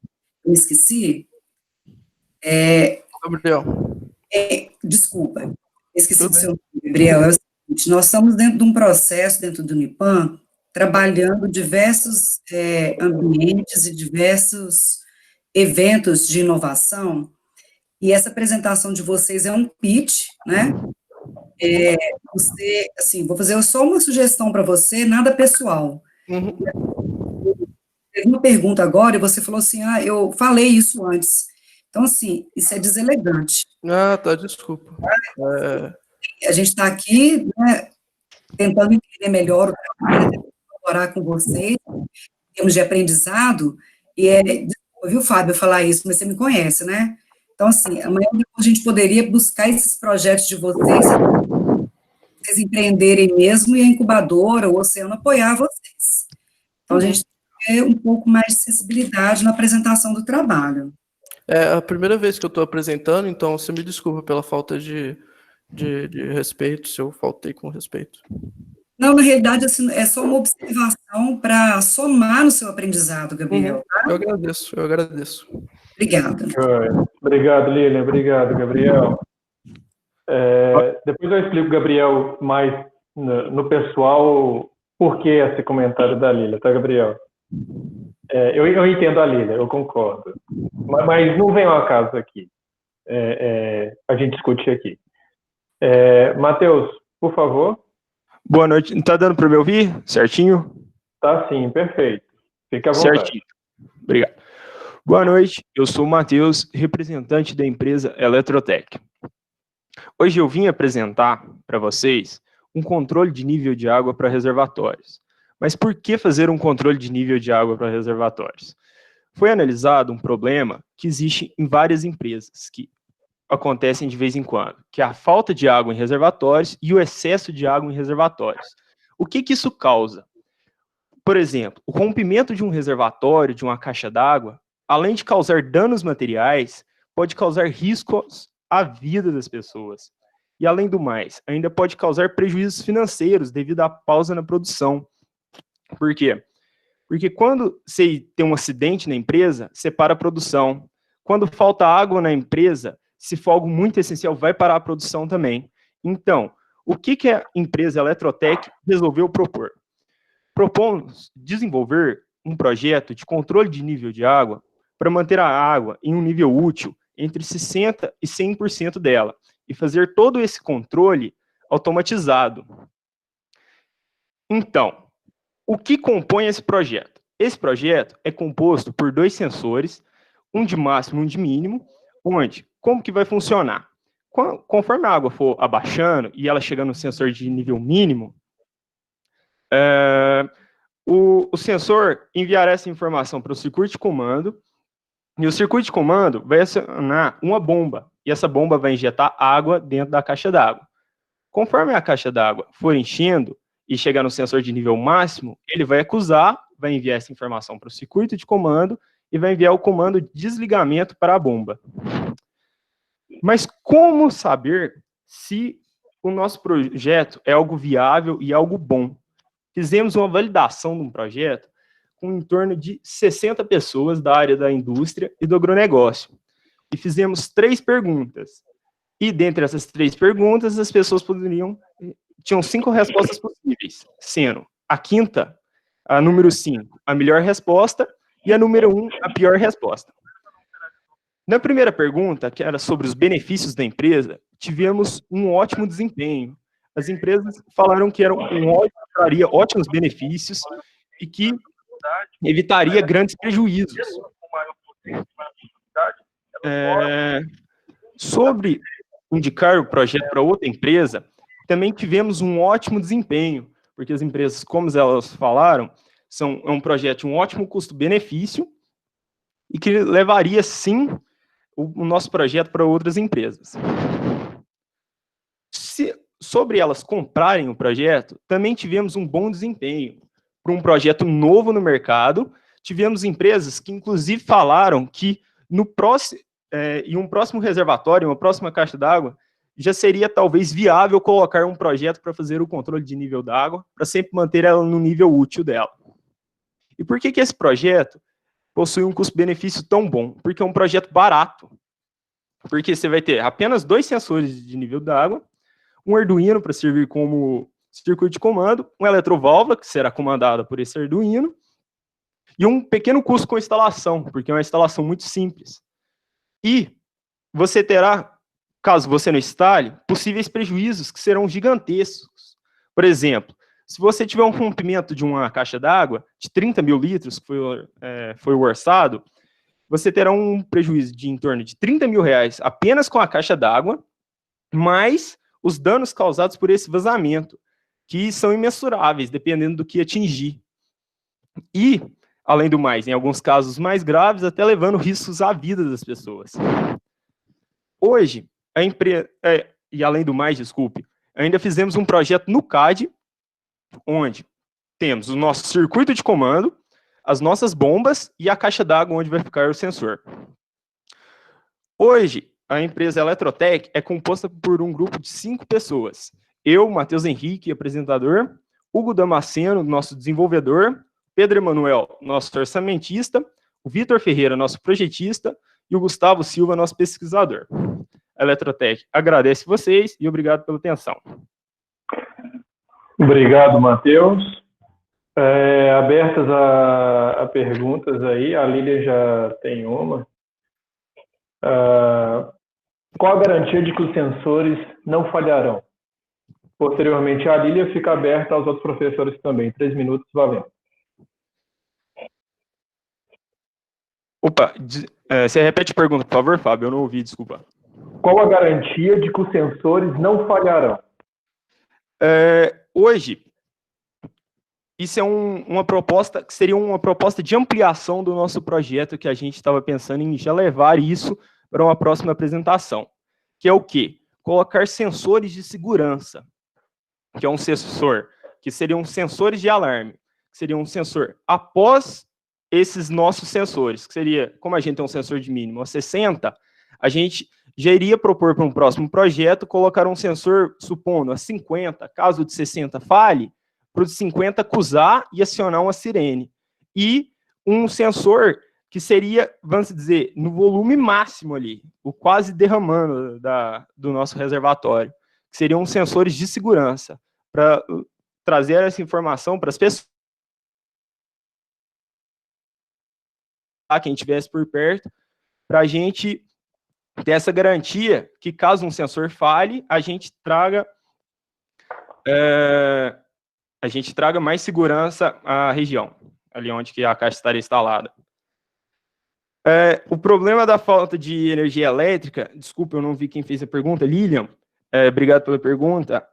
me esqueci.
Gabriel.
Desculpa, esqueci do seu nome, Gabriel. É o seguinte, nós estamos dentro de um processo, dentro do Unipan, trabalhando diversos ambientes e diversos eventos de inovação, e essa apresentação de vocês é um pitch, né? Você, assim, vou fazer só uma sugestão para você, nada pessoal. Teve uma pergunta agora e você falou assim, eu falei isso antes. Então, assim, isso é deselegante.
Tá, desculpa.
A gente está aqui, né, tentando entender melhor o trabalho, tentando colaborar com vocês, em termos de aprendizado, desculpa, viu, Fábio, falar isso, mas você me conhece, né? Então, assim, amanhã a gente poderia buscar esses projetos de vocês empreenderem mesmo, e a incubadora, o Oceano, apoiar vocês. Então, a gente tem um pouco mais de sensibilidade na apresentação do trabalho.
É a primeira vez que eu estou apresentando, então você me desculpa pela falta de respeito, se eu faltei com respeito.
Não, na realidade, assim, é só uma observação para somar no seu aprendizado, Gabriel. Tá?
Eu agradeço.
Obrigada.
Obrigado, Lilian. Obrigado, Gabriel. Depois eu explico, Gabriel, mais no pessoal, por que esse comentário da Lilian, tá, Gabriel? Eu entendo a Lilian, eu concordo. Mas não vem ao caso aqui. A gente discute aqui. Matheus, por favor.
Boa noite. Tá dando para me ouvir certinho?
Tá sim, perfeito. Fica à vontade.
Certinho. Obrigado. Boa noite, eu sou o Matheus, representante da empresa Eletrotec. Hoje eu vim apresentar para vocês um controle de nível de água para reservatórios. Mas por que fazer um controle de nível de água para reservatórios? Foi analisado um problema que existe em várias empresas, que acontecem de vez em quando, que é a falta de água em reservatórios e o excesso de água em reservatórios. O que isso causa? Por exemplo, o rompimento de um reservatório, de uma caixa d'água, além de causar danos materiais, pode causar riscos à vida das pessoas. E, além do mais, ainda pode causar prejuízos financeiros devido à pausa na produção. Por quê? Porque quando você tem um acidente na empresa, você para a produção. Quando falta água na empresa, se for algo muito essencial, vai parar a produção também. Então, o que a empresa Eletrotec resolveu propor? Propomos desenvolver um projeto de controle de nível de água para manter a água em um nível útil entre 60% e 100% dela, e fazer todo esse controle automatizado. Então, o que compõe esse projeto? Esse projeto é composto por 2 sensores, um de máximo e um de mínimo, onde, como que vai funcionar? Conforme a água for abaixando e ela chegando no sensor de nível mínimo, o sensor enviará essa informação para o circuito de comando, e o circuito de comando vai acionar uma bomba, e essa bomba vai injetar água dentro da caixa d'água. Conforme a caixa d'água for enchendo e chegar no sensor de nível máximo, ele vai acusar, vai enviar essa informação para o circuito de comando e vai enviar o comando de desligamento para a bomba. Mas como saber se o nosso projeto é algo viável e algo bom? Fizemos uma validação de um projeto com em torno de 60 pessoas da área da indústria e do agronegócio. E fizemos 3 perguntas. E dentre essas 3 perguntas, as pessoas tinham 5 respostas possíveis, sendo a quinta, a número 5, a melhor resposta, e a número 1, a pior resposta. Na primeira pergunta, que era sobre os benefícios da empresa, tivemos um ótimo desempenho. As empresas falaram que traria ótimos benefícios e que evitaria grandes prejuízos. Sobre indicar o projeto para outra empresa, também tivemos um ótimo desempenho, porque as empresas, como elas falaram, é um projeto de um ótimo custo-benefício e que levaria, sim, o nosso projeto para outras empresas. Sobre elas comprarem o projeto, também tivemos um bom desempenho. Para um projeto novo no mercado, tivemos empresas que, inclusive, falaram que em um próximo reservatório, uma próxima caixa d'água, já seria talvez viável colocar um projeto para fazer o controle de nível d'água, para sempre manter ela no nível útil dela. E por que esse projeto possui um custo-benefício tão bom? Porque é um projeto barato. Porque você vai ter apenas 2 sensores de nível d'água, um Arduino para servir como circuito de comando, uma eletroválvula, que será comandada por esse Arduino, e um pequeno custo com instalação, porque é uma instalação muito simples. E você terá, caso você não instale, possíveis prejuízos que serão gigantescos. Por exemplo, se você tiver um rompimento de uma caixa d'água de 30 mil litros, que foi o orçado, você terá um prejuízo de em torno de 30 mil reais apenas com a caixa d'água, mais os danos causados por esse vazamento, que são imensuráveis, dependendo do que atingir. E, além do mais, em alguns casos mais graves, até levando riscos à vida das pessoas. Hoje, a empresa, e além do mais, desculpe, ainda fizemos um projeto no CAD, onde temos o nosso circuito de comando, as nossas bombas e a caixa d'água onde vai ficar o sensor. Hoje, a empresa Eletrotec é composta por um grupo de 5 pessoas. Eu, Matheus Henrique, apresentador, Hugo Damasceno, nosso desenvolvedor, Pedro Emanuel, nosso orçamentista, o Vitor Ferreira, nosso projetista, e o Gustavo Silva, nosso pesquisador. A Eletrotec agradece vocês e obrigado pela atenção.
Obrigado, Matheus. Abertas a perguntas aí, a Lília já tem uma. Qual a garantia de que os sensores não falharão? Posteriormente, a Lília fica aberta aos outros professores também. 3 minutos, valendo.
Opa, você repete a pergunta, por favor, Fábio? Eu não ouvi, desculpa.
Qual a garantia de que os sensores não falharão?
Hoje, isso é uma proposta, que seria uma proposta de ampliação do nosso projeto, que a gente estava pensando em já levar isso para uma próxima apresentação, que é o quê? Colocar sensores de segurança, que é um sensor, que seriam sensores de alarme, que seria um sensor após esses nossos sensores, que seria, como a gente tem um sensor de mínimo a 60, a gente já iria propor para um próximo projeto colocar um sensor, supondo, a 50, caso o de 60 falhe, para o de 50 acusar e acionar uma sirene. E um sensor que seria, vamos dizer, no volume máximo ali, o quase derramando do nosso reservatório, que seriam sensores de segurança, para trazer essa informação para as pessoas, quem estivesse por perto, para a gente ter essa garantia que, caso um sensor falhe, a gente traga mais segurança à região, ali onde que a caixa estaria instalada. O problema da falta de energia elétrica, desculpa, eu não vi quem fez a pergunta, Lilian, obrigado pela pergunta.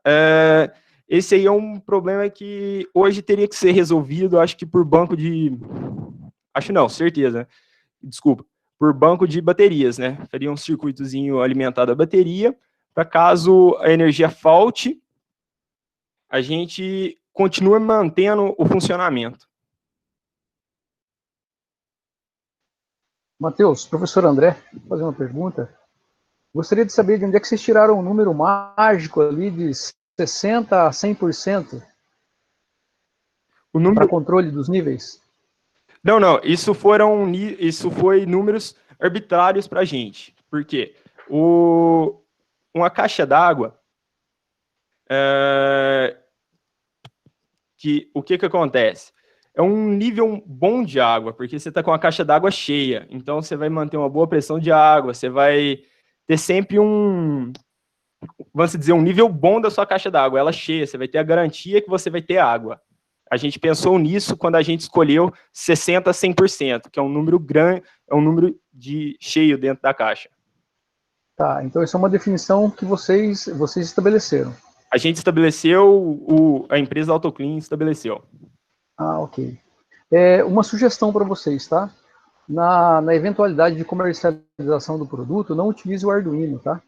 Esse aí é um problema que hoje teria que ser resolvido, acho que por banco de... Acho não, certeza, desculpa. Por banco de baterias, né? Faria um circuitozinho alimentado a bateria, para caso a energia falte, a gente continue mantendo o funcionamento.
Matheus, professor André, vou fazer uma pergunta. Gostaria de saber de onde é que vocês tiraram um número mágico ali de 60% a 100% para controle dos níveis?
Não, isso foi números arbitrários para a gente. Por quê? Uma caixa d'água, o que acontece? É um nível bom de água, porque você está com a caixa d'água cheia, então você vai manter uma boa pressão de água, você vai ter sempre vamos dizer, um nível bom da sua caixa d'água, ela cheia, você vai ter a garantia que você vai ter água. A gente pensou nisso quando a gente escolheu 60% a 100%, que é um número grande, é um número cheio dentro da caixa.
Tá, então isso é uma definição que vocês estabeleceram.
A gente estabeleceu, a empresa AutoClean estabeleceu.
Ah, ok. Uma sugestão para vocês, tá? Na eventualidade de comercialização do produto, não utilize o Arduino, tá?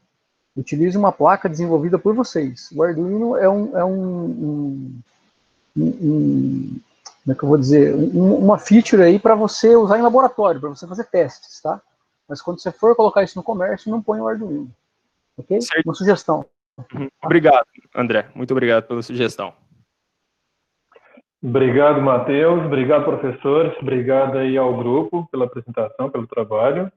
Utilize uma placa desenvolvida por vocês. O Arduino é como é que eu vou dizer, uma feature aí para você usar em laboratório, para você fazer testes, tá? Mas quando você for colocar isso no comércio, não põe o Arduino, ok?
Certo.
Uma sugestão.
Obrigado, André. Muito obrigado pela sugestão.
Obrigado, Matheus. Obrigado, professores. Obrigado aí ao grupo pela apresentação, pelo trabalho.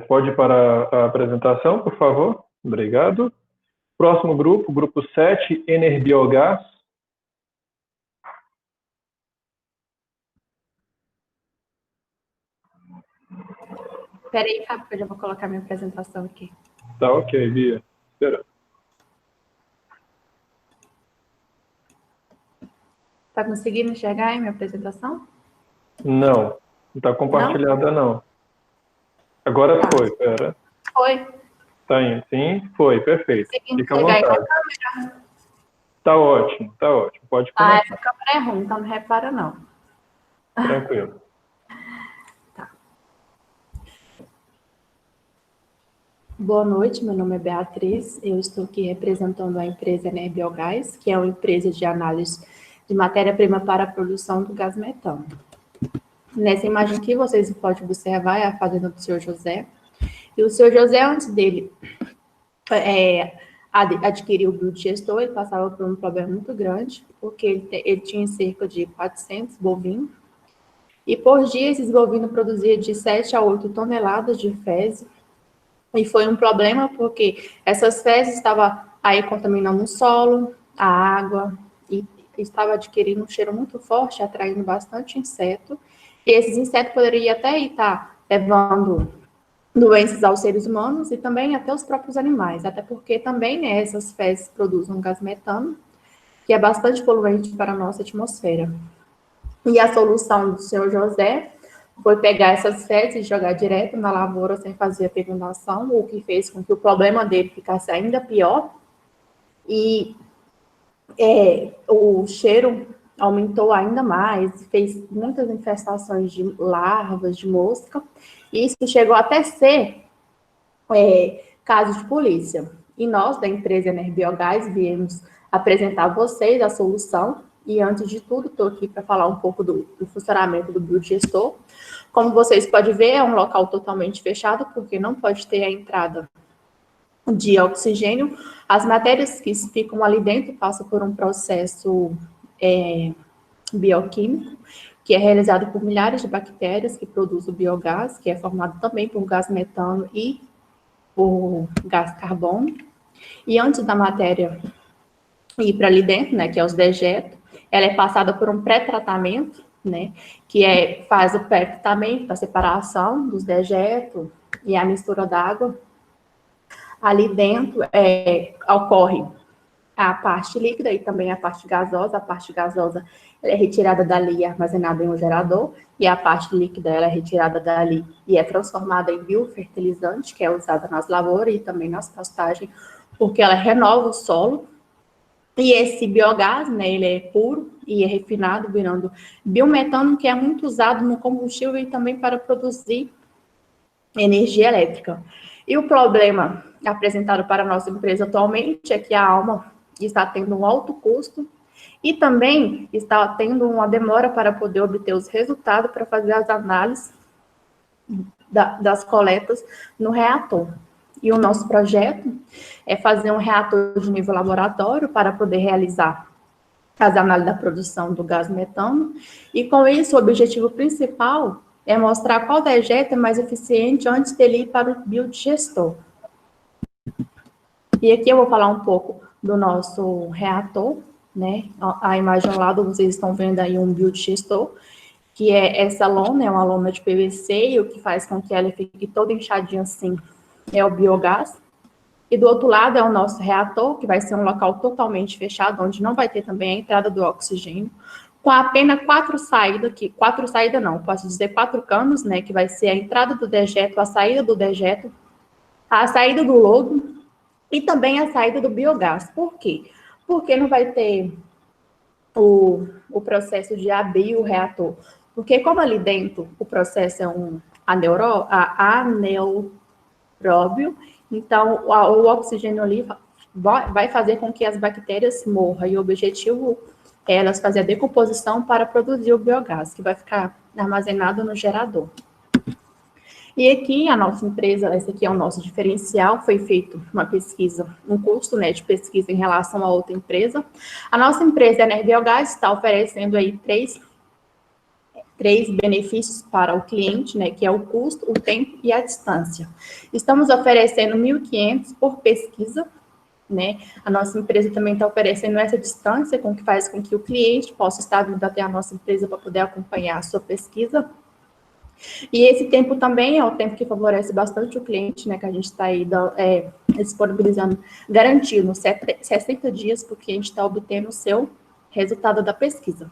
Pode ir para a apresentação, por favor. Obrigado. Próximo grupo, grupo 7, Energiogás.
Espera aí, Fábio, que eu já vou colocar minha apresentação aqui.
Tá ok, Bia. Espera.
Tá conseguindo enxergar aí minha apresentação?
Não está compartilhada, não. Agora foi, espera.
Foi.
Tá indo, sim, foi, perfeito.
Conseguindo
Fica à
enxergar aí na
vontade.
câmera?
Tá ótimo, tá ótimo. Pode começar.
Essa câmera é ruim, então não repara, não.
Tranquilo.
Boa noite, meu nome é Beatriz, eu estou aqui representando a empresa Energiogás, que é uma empresa de análise de matéria-prima para a produção do gás metano. Nessa imagem aqui, vocês podem observar a fazenda do senhor José, e o senhor José, antes dele adquirir o biodigestor, ele passava por um problema muito grande, porque ele tinha cerca de 400 bovinos, e por dia esses bovinos produziam de 7 a 8 toneladas de fezes. E foi um problema porque essas fezes estavam aí contaminando o solo, a água, e estava adquirindo um cheiro muito forte, atraindo bastante inseto. E esses insetos poderiam até estar levando doenças aos seres humanos e também até os próprios animais, até porque também, né, essas fezes produzem um gás metano, que é bastante poluente para a nossa atmosfera. E a solução do senhor José foi pegar essas fezes e jogar direto na lavoura sem fazer a fecundação, o que fez com que o problema dele ficasse ainda pior. E o cheiro aumentou ainda mais, fez muitas infestações de larvas, de mosca, e isso chegou até ser caso de polícia. E nós, da empresa Energiogás, viemos apresentar a vocês a solução. E antes de tudo, estou aqui para falar um pouco do funcionamento do biodigestor. Como vocês podem ver, é um local totalmente fechado, porque não pode ter a entrada de oxigênio. As matérias que ficam ali dentro passam por um processo bioquímico, que é realizado por milhares de bactérias que produzem o biogás, que é formado também por gás metano e por gás carbono. E antes da matéria ir para ali dentro, né, que é os dejetos, ela é passada por um pré-tratamento, né, que faz o pré-tratamento, a separação dos dejetos e a mistura d'água. Ali dentro ocorre a parte líquida e também a parte gasosa. A parte gasosa ela é retirada dali e armazenada em um gerador, e a parte líquida ela é retirada dali e é transformada em biofertilizante, que é usada nas lavouras e também nas pastagens, porque ela renova o solo. E esse biogás, né, ele é puro e é refinado, virando biometano, que é muito usado no combustível e também para produzir energia elétrica. E o problema apresentado para a nossa empresa atualmente é que a Alma está tendo um alto custo e também está tendo uma demora para poder obter os resultados para fazer as análises das coletas no reator. E o nosso projeto é fazer um reator de nível laboratório para poder realizar as análises da produção do gás metano. E com isso, o objetivo principal é mostrar qual dejeto é mais eficiente antes dele ir para o biodigestor. E aqui eu vou falar um pouco do nosso reator, né? A imagem ao lado, vocês estão vendo aí um biodigestor, que é essa lona, é uma lona de PVC, e o que faz com que ela fique toda inchadinha assim é o biogás. E do outro lado é o nosso reator, que vai ser um local totalmente fechado, onde não vai ter também a entrada do oxigênio, com apenas 4 saídas, posso dizer 4 canos, né, que vai ser a entrada do dejeto, a saída do dejeto, a saída do lodo e também a saída do biogás. Por quê? Porque não vai ter o processo de abrir o reator. Porque como ali dentro o processo é um anaeróbio, então o oxigênio ali vai fazer com que as bactérias morram, e o objetivo é elas fazer a decomposição para produzir o biogás, que vai ficar armazenado no gerador. E aqui a nossa empresa, esse aqui é o nosso diferencial, foi feito uma pesquisa, um custo, né, de pesquisa em relação a outra empresa. A nossa empresa, a Enerbiogás, está oferecendo aí três benefícios para o cliente, né, que é o custo, o tempo e a distância. Estamos oferecendo 1.500 por pesquisa, né? A nossa empresa também está oferecendo essa distância, com que faz com que o cliente possa estar vindo até a nossa empresa para poder acompanhar a sua pesquisa. E esse tempo também é o tempo que favorece bastante o cliente, né, que a gente está aí disponibilizando, garantindo 60 dias para o cliente estar obtendo o seu resultado da pesquisa.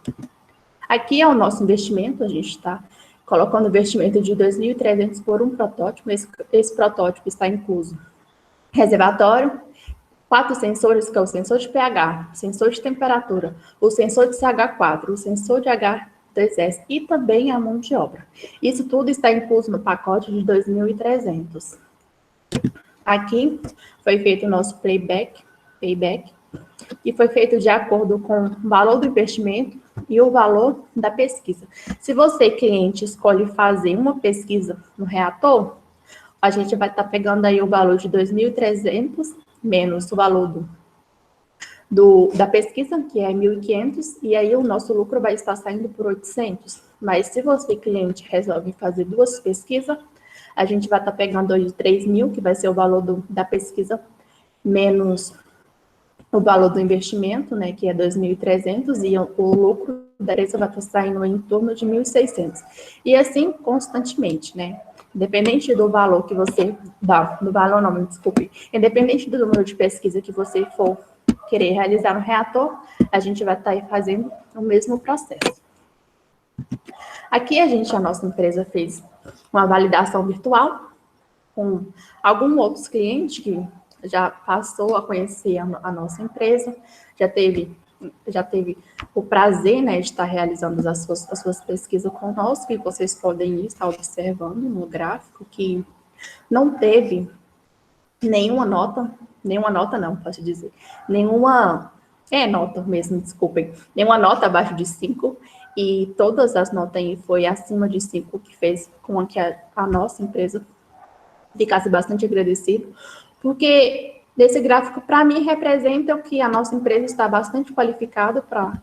Aqui é o nosso investimento, a gente está colocando investimento de 2.300 por um protótipo. Esse protótipo está incluso reservatório, 4 sensores, que é o sensor de pH, sensor de temperatura, o sensor de CH4, o sensor de H2S e também a mão de obra. Isso tudo está incluso no pacote de 2.300. Aqui foi feito o nosso payback, e foi feito de acordo com o valor do investimento e o valor da pesquisa. Se você, cliente, escolhe fazer uma pesquisa no reator, a gente vai estar pegando aí o valor de 2.300 menos o valor da pesquisa, que é 1.500, e aí o nosso lucro vai estar saindo por 800. Mas se você, cliente, resolve fazer 2 pesquisas, a gente vai estar pegando aí 3.000, que vai ser o valor da pesquisa, menos o valor do investimento, né, que é 2.300, e o lucro da empresa vai estar saindo em torno de 1.600. E assim, constantemente, né? Independente do valor que você dá, independente do número de pesquisa que você for querer realizar no reator, a gente vai estar fazendo o mesmo processo. Aqui a nossa empresa fez uma validação virtual com alguns outros clientes que já passou a conhecer a nossa empresa, já teve o prazer, né, de estar realizando as suas pesquisas conosco, e vocês podem estar observando no gráfico que não teve nenhuma nota abaixo de 5, e todas as notas aí foi acima de 5, que fez com que a nossa empresa ficasse bastante agradecida, porque desse gráfico, para mim, representa que a nossa empresa está bastante qualificada para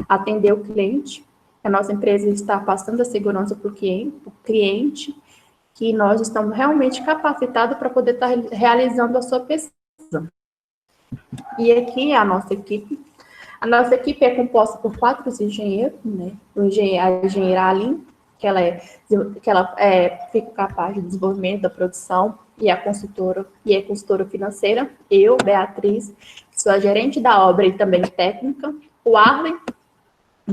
atender o cliente, A nossa empresa está passando a segurança para o cliente, que nós estamos realmente capacitados para poder estar realizando a sua pesquisa. E aqui a nossa equipe é composta por 4 engenheiros, né? A engenheira Aline, que ela fica capaz de desenvolvimento da produção, e é consultora financeira. Eu, Beatriz, que sou a gerente da obra e também técnica. O Arlen,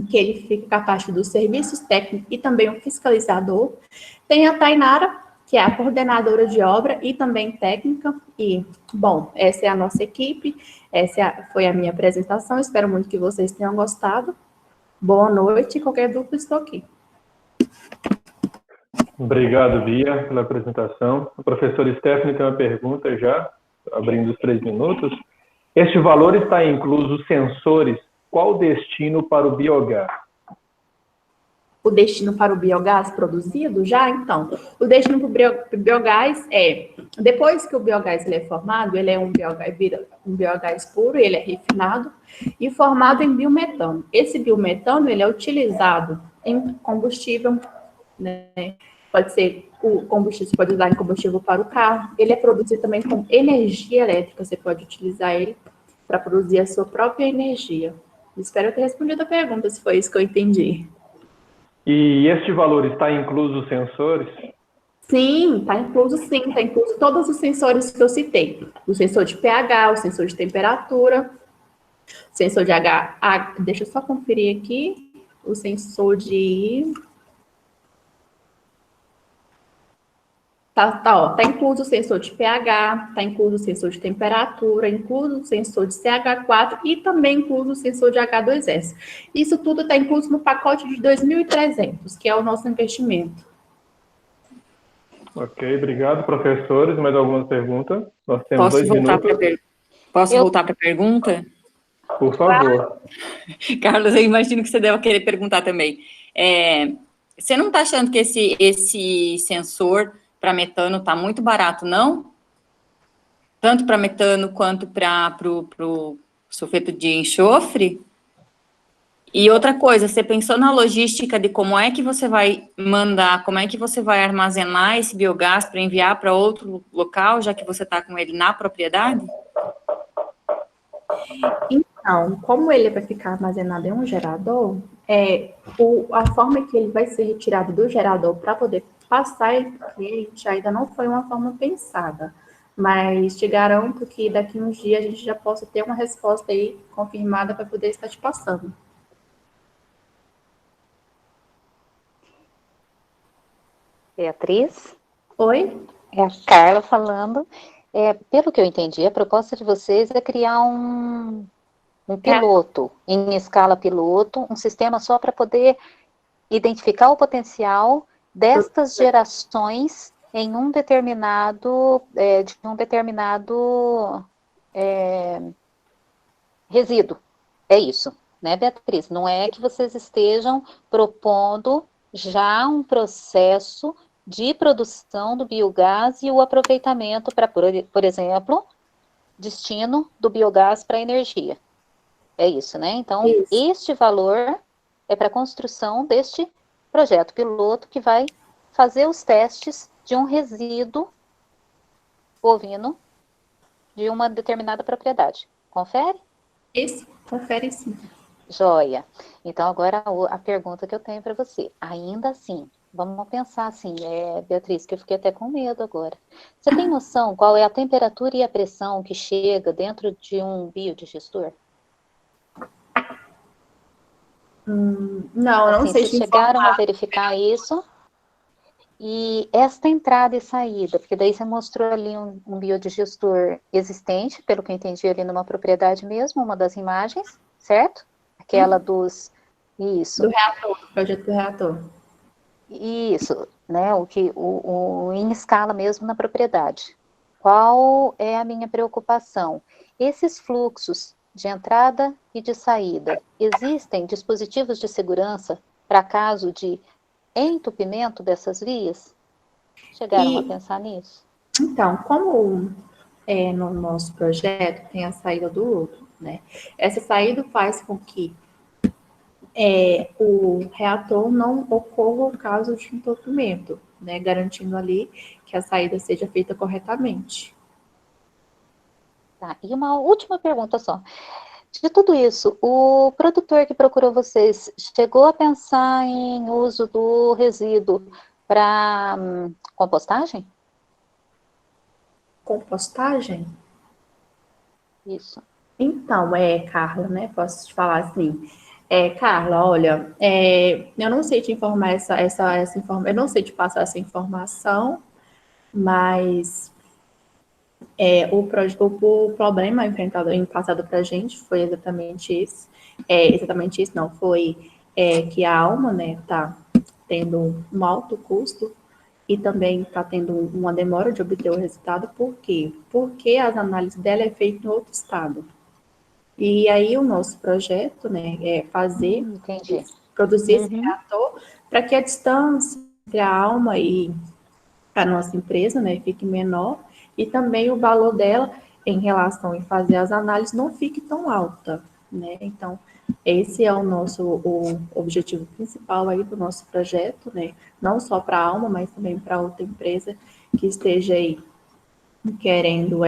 que ele fica capaz dos serviços técnicos e também um fiscalizador. Tem a Tainara, que é a coordenadora de obra e também técnica. E, bom, essa é a nossa equipe, foi a minha apresentação, espero muito que vocês tenham gostado. Boa noite, qualquer dúvida, estou aqui.
Obrigado, Bia, pela apresentação. A professora Stephanie tem uma pergunta já, abrindo os 3 minutos. Este valor está incluso sensores, qual o destino para o biogás?
O destino para o biogás produzido já, então, o destino para o biogás depois que o biogás ele é formado, ele é um biogás puro, ele é refinado e formado em biometano. Esse biometano, ele é utilizado em combustível, né? Pode ser o combustível, você pode usar em combustível para o carro, ele é produzido também com energia elétrica, você pode utilizar ele para produzir a sua própria energia. Espero ter respondido a pergunta, se foi isso que eu entendi.
E este valor está incluso os sensores?
Sim, está incluso todos os sensores que eu citei. O sensor de pH, o sensor de temperatura, o sensor de deixa eu só conferir aqui, o sensor de... Tá incluso o sensor de pH, está incluso o sensor de temperatura, incluso o sensor de CH4 e também incluso o sensor de H2S. Isso tudo está incluso no pacote de 2.300, que é o nosso investimento.
Ok, obrigado, professores. Mais alguma pergunta? Nós temos 2 minutos.
Posso voltar para a pergunta?
Por favor.
Carlos, eu imagino que você deve querer perguntar também. Você não está achando que esse sensor para metano está muito barato, não? Tanto para metano quanto para o sulfeto de enxofre? E outra coisa, você pensou na logística de como é que você vai mandar, como é que você vai armazenar esse biogás para enviar para outro local, já que você está com ele na propriedade?
Então, como ele vai ficar armazenado em um gerador, a forma que ele vai ser retirado do gerador para poder passar ele para o cliente ainda não foi uma forma pensada, mas te garanto que daqui a uns dias a gente já possa ter uma resposta aí confirmada para poder estar te passando.
Beatriz?
Oi?
É a Carla falando. Pelo que eu entendi, a proposta de vocês é criar um piloto, em escala piloto, um sistema só para poder identificar o potencial destas gerações em um determinado, resíduo. É isso, né, Beatriz? Não é que vocês estejam propondo já um processo de produção do biogás e o aproveitamento para, por exemplo, destino do biogás para energia. É isso, né? Então, este valor é para a construção deste projeto piloto que vai fazer os testes de um resíduo bovino de uma determinada propriedade. Confere?
Isso, confere sim.
Joia. Então, agora a pergunta que eu tenho para você. Ainda assim, vamos pensar assim, Beatriz, que eu fiquei até com medo agora. Você tem noção qual é a temperatura e a pressão que chega dentro de um biodigestor?
Não, não
assim,
sei
se
te
chegaram
informar.
a verificar isso. E esta entrada e saída, porque daí você mostrou ali um biodigestor existente, pelo que eu entendi ali numa propriedade mesmo, uma das imagens, certo? Aquela dos... Isso.
Do reator, do projeto do reator.
Isso, né? Em escala mesmo na propriedade. Qual é a minha preocupação? Esses fluxos de entrada e de saída, existem dispositivos de segurança para caso de entupimento dessas vias? Chegaram a pensar nisso?
Então, como no nosso projeto tem a saída do lodo, né? Essa saída faz com que o reator não ocorra o caso de entupimento, né, garantindo ali que a saída seja feita corretamente.
Tá, e uma última pergunta só. De tudo isso, o produtor que procurou vocês chegou a pensar em uso do resíduo para compostagem?
Compostagem?
Isso.
Então, Carla, né? Posso te falar assim. Carla, olha, eu não sei te informar essa informação, eu não sei te passar essa informação, mas o problema enfrentado em passado para a gente foi exatamente isso, não, foi que a Alma, né, está tendo um alto custo e também está tendo uma demora de obter o resultado. Por quê? Porque as análises dela é feita em outro estado. E aí o nosso projeto, né, é
Entendi.
produzir esse reator para que a distância entre a Alma e a nossa empresa, né, fique menor, e também o valor dela em relação a fazer as análises não fique tão alta, né? Então, esse é o objetivo principal aí do nosso projeto, né? Não só para a Alma, mas também para outra empresa que esteja aí querendo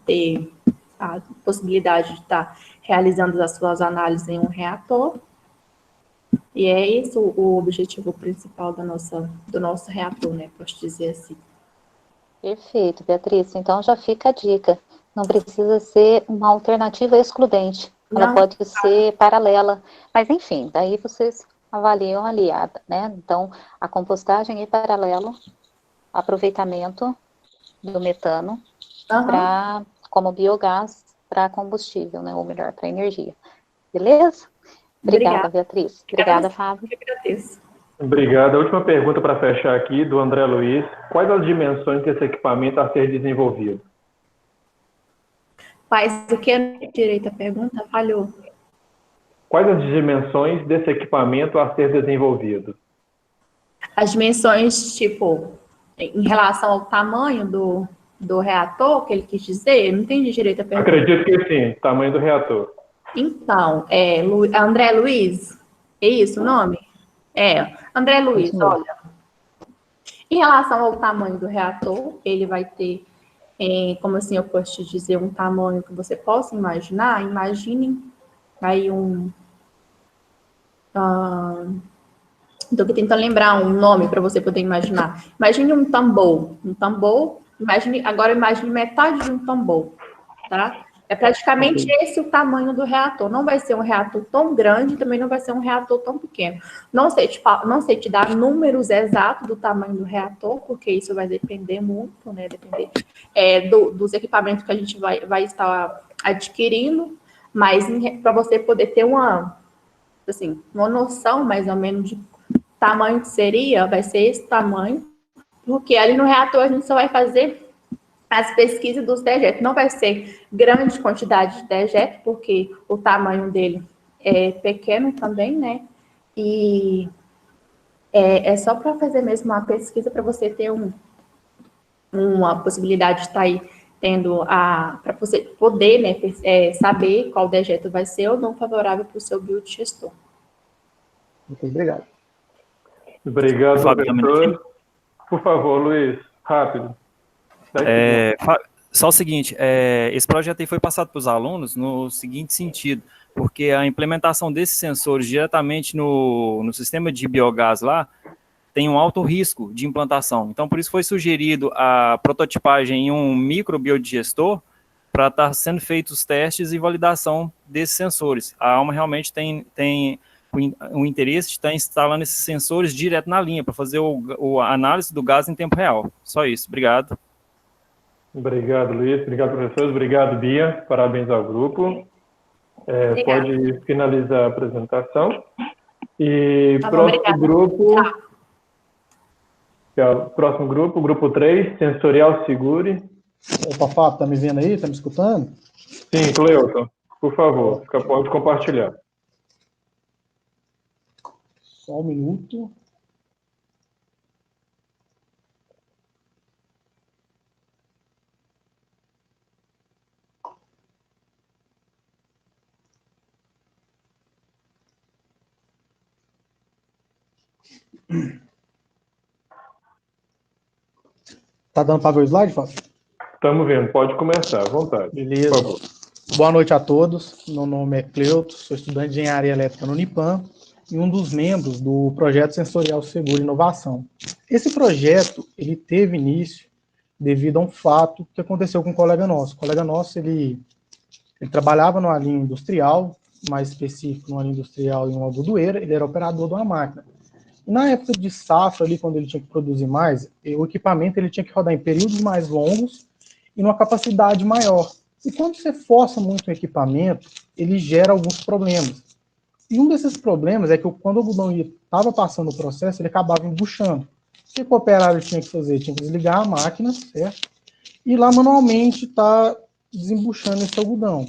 ter a possibilidade de estar realizando as suas análises em um reator. E é esse o objetivo principal do nosso reator, né? Posso dizer assim.
Perfeito, Beatriz. Então já fica a dica. Não precisa ser uma alternativa excludente. Ela
Não.
pode ser paralela. Mas, enfim, daí vocês avaliam aliada, né? Então, a compostagem é paralelo, aproveitamento do metano como biogás para combustível, né? Ou melhor, para energia. Beleza? Obrigada, Beatriz. Obrigada, Fábio.
Eu agradeço.
Obrigado. A última pergunta para fechar aqui, do André Luiz. Quais as dimensões desse equipamento a ser desenvolvido?
Faz o que direito a pergunta? Falhou.
Quais as dimensões desse equipamento a ser desenvolvido?
As dimensões, tipo, em relação ao tamanho do reator, que ele quis dizer, eu não entendi direito a pergunta.
Acredito que sim, tamanho do reator.
Então, André Luiz, é isso o nome? André Luiz, olha, em relação ao tamanho do reator, ele vai ter, como assim eu posso te dizer, um tamanho que você possa imaginar. Imagine aí estou aqui tentando lembrar um nome para você poder imaginar. Imagine um tambor. Agora imagine metade de um tambor, tá? É praticamente esse o tamanho do reator. Não vai ser um reator tão grande, também não vai ser um reator tão pequeno. Não sei te dar números exatos do tamanho do reator, porque isso vai depender muito, né? Depender dos equipamentos que a gente vai estar adquirindo, mas para você poder ter uma noção mais ou menos de tamanho que seria, vai ser esse tamanho, porque ali no reator a gente só vai fazer as pesquisas dos dejetos. Não vai ser grande quantidade de dejetos, porque o tamanho dele é pequeno também, né? E é só para fazer mesmo uma pesquisa para você ter uma possibilidade de estar aí tendo para você poder, né, saber qual dejeto vai ser ou não favorável para o seu biodigestor.
Muito obrigado.
Obrigado, professor. Por favor, Luiz, rápido.
Só o seguinte, esse projeto aí foi passado para os alunos no seguinte sentido, porque a implementação desses sensores diretamente no sistema de biogás lá tem um alto risco de implantação. Então, por isso foi sugerido a prototipagem em um microbiodigestor para estar sendo feitos os testes e validação desses sensores. A Alma realmente tem o interesse de estar instalando esses sensores direto na linha para fazer a análise do gás em tempo real. Só isso. Obrigado.
Próximo Luiz. Obrigado, professores. Obrigado, Bia. Parabéns ao grupo. Pode finalizar a apresentação. E próximo grupo, grupo 3, Sensorial Segure.
Opa, Fábio, tá me vendo aí? Tá me escutando?
Sim, Cleuton, por favor, pode compartilhar.
Só um minuto. Tá dando para ver o slide, Fábio?
Estamos vendo, pode começar, à vontade.
Beleza.
Por favor.
Boa noite a todos. Meu nome é Cleuto, sou estudante de Engenharia Elétrica no Unipam e um dos membros do Projeto Sensorial Seguro e Inovação. Esse projeto, ele teve início devido a um fato que aconteceu com um colega nosso. O colega nosso, ele trabalhava numa linha industrial, mais específico, numa linha industrial em uma algodoeira, ele era operador de uma máquina. E na época de safra, ali, quando ele tinha que produzir mais, o equipamento ele tinha que rodar em períodos mais longos e numa capacidade maior. E quando você força muito o equipamento, ele gera alguns problemas. E um desses problemas é que quando o algodão estava passando o processo, ele acabava embuchando. O que o operário tinha que fazer? Tinha que desligar a máquina, certo? E lá manualmente tá desembuchando esse algodão.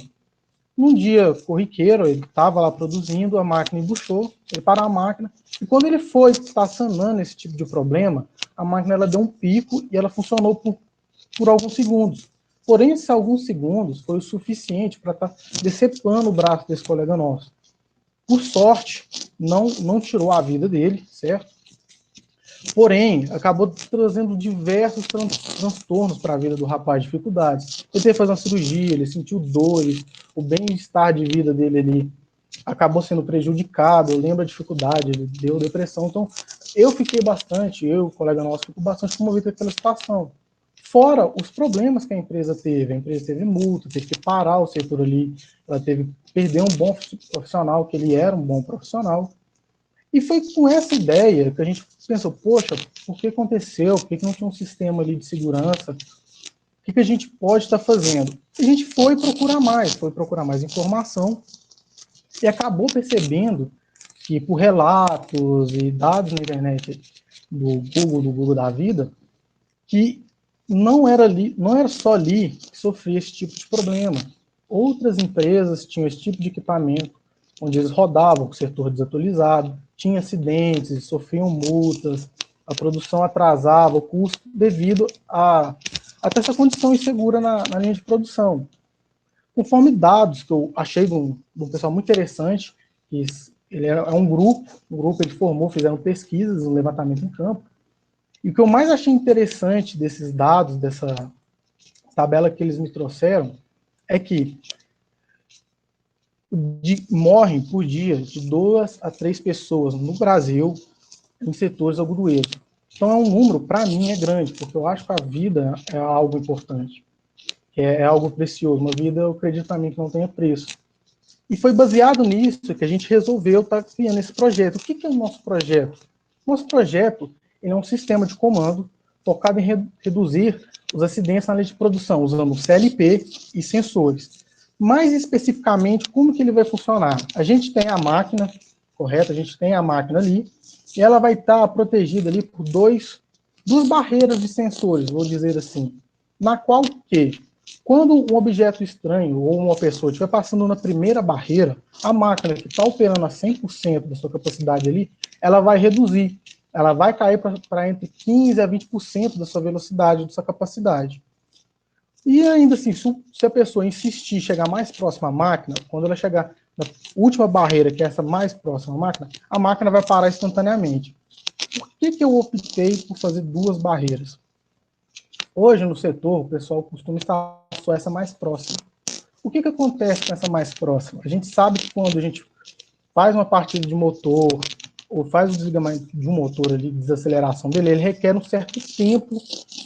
Num dia corriqueiro, ele estava lá produzindo, a máquina embuchou, ele parou a máquina, e quando ele foi estar sanando esse tipo de problema, a máquina ela deu um pico e ela funcionou por alguns segundos. Porém, esses alguns segundos foi o suficiente para estar decepando o braço desse colega nosso. Por sorte, não tirou a vida dele, certo? Porém, acabou trazendo diversos transtornos para a vida do rapaz, dificuldades. Ele teve que fazer uma cirurgia, ele sentiu dores, o bem-estar de vida dele ali acabou sendo prejudicado, eu lembro a dificuldade, ele deu depressão. Então, eu fiquei bastante, eu, o colega nosso, ficou bastante comovido com aquela situação. Fora os problemas que a empresa teve multa, teve que parar o setor ali, ela teve que perder um bom profissional, que ele era um bom profissional. E foi com essa ideia que a gente pensou, poxa, por que aconteceu? Por que não tinha um sistema ali de segurança? O que a gente pode estar fazendo? A gente foi procurar mais informação e acabou percebendo que por relatos e dados na internet do Google da vida, que não era só ali que sofria esse tipo de problema. Outras empresas tinham esse tipo de equipamento, onde eles rodavam com o setor desatualizado, tinha acidentes, sofriam multas, a produção atrasava o custo devido a até essa condição insegura na linha de produção. Conforme dados que eu achei de um pessoal muito interessante, ele é um grupo ele formou, fizeram pesquisas, um levantamento em campo, e o que eu mais achei interessante desses dados, dessa tabela que eles me trouxeram, é que morrem por dia de 2 a 3 pessoas no Brasil em setores algodoeiros. Então é um número, para mim, é grande, porque eu acho que a vida é algo importante, é algo precioso. Uma vida, eu acredito também que não tenha preço. E foi baseado nisso que a gente resolveu estar criando esse projeto. O que é o nosso projeto? Nosso projeto ele é um sistema de comando focado em reduzir os acidentes na linha de produção, usando CLP e sensores. Mais especificamente, como que ele vai funcionar? A gente tem a máquina, correto? A gente tem a máquina ali, e ela vai estar protegida ali por duas barreiras de sensores, vou dizer assim, na qual que, quando um objeto estranho ou uma pessoa estiver passando na primeira barreira, a máquina que está operando a 100% da sua capacidade ali, ela vai reduzir, ela vai cair para entre 15% a 20% da sua velocidade, da sua capacidade. E ainda assim, se a pessoa insistir, chegar mais próxima à máquina, quando ela chegar na última barreira, que é essa mais próxima à máquina, a máquina vai parar instantaneamente. Por que eu optei por fazer 2 barreiras? Hoje, no setor, o pessoal costuma instalar só essa mais próxima. O que acontece com essa mais próxima? A gente sabe que quando a gente faz uma partida de motor, ou faz o desligamento de um motor ali, desaceleração dele, ele requer um certo tempo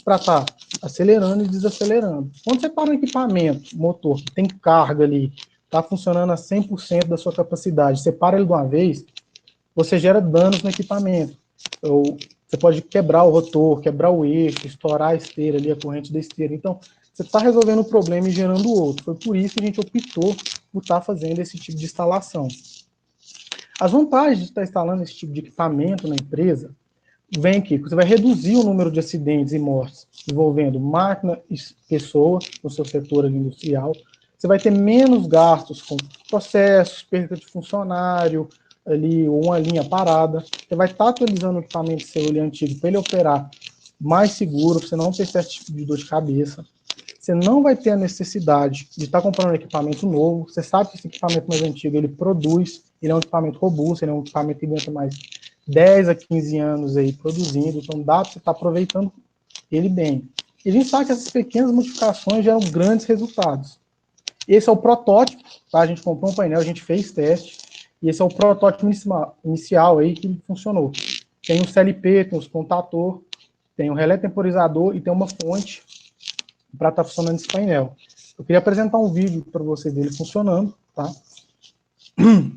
para estar acelerando e desacelerando. Quando você para um equipamento, motor, que tem carga ali, está funcionando a 100% da sua capacidade, você para ele de uma vez, você gera danos no equipamento. Você pode quebrar o rotor, quebrar o eixo, estourar a esteira ali, a corrente da esteira. Então, você está resolvendo um problema e gerando outro. Foi por isso que a gente optou por estar fazendo esse tipo de instalação. As vantagens de estar instalando esse tipo de equipamento na empresa vem que você vai reduzir o número de acidentes e mortes envolvendo máquina e pessoa no seu setor industrial. Você vai ter menos gastos com processos, perda de funcionário, ali, uma linha parada. Você vai estar atualizando o equipamento seu ali antigo para ele operar mais seguro, para você não ter certo tipo de dor de cabeça. Você não vai ter a necessidade de estar comprando um equipamento novo. Você sabe que esse equipamento mais antigo, ele produz, ele é um equipamento robusto, ele é um equipamento que aguenta mais 10 a 15 anos aí produzindo, então dá para você estar aproveitando ele bem. E a gente sabe que essas pequenas modificações geram grandes resultados. Esse é o protótipo, tá? A gente comprou um painel, a gente fez teste, e esse é o protótipo inicial aí que funcionou. Tem o CLP, tem os contator, tem o relé temporizador e tem uma fonte para estar funcionando esse painel. Eu queria apresentar um vídeo para vocês dele funcionando, tá? O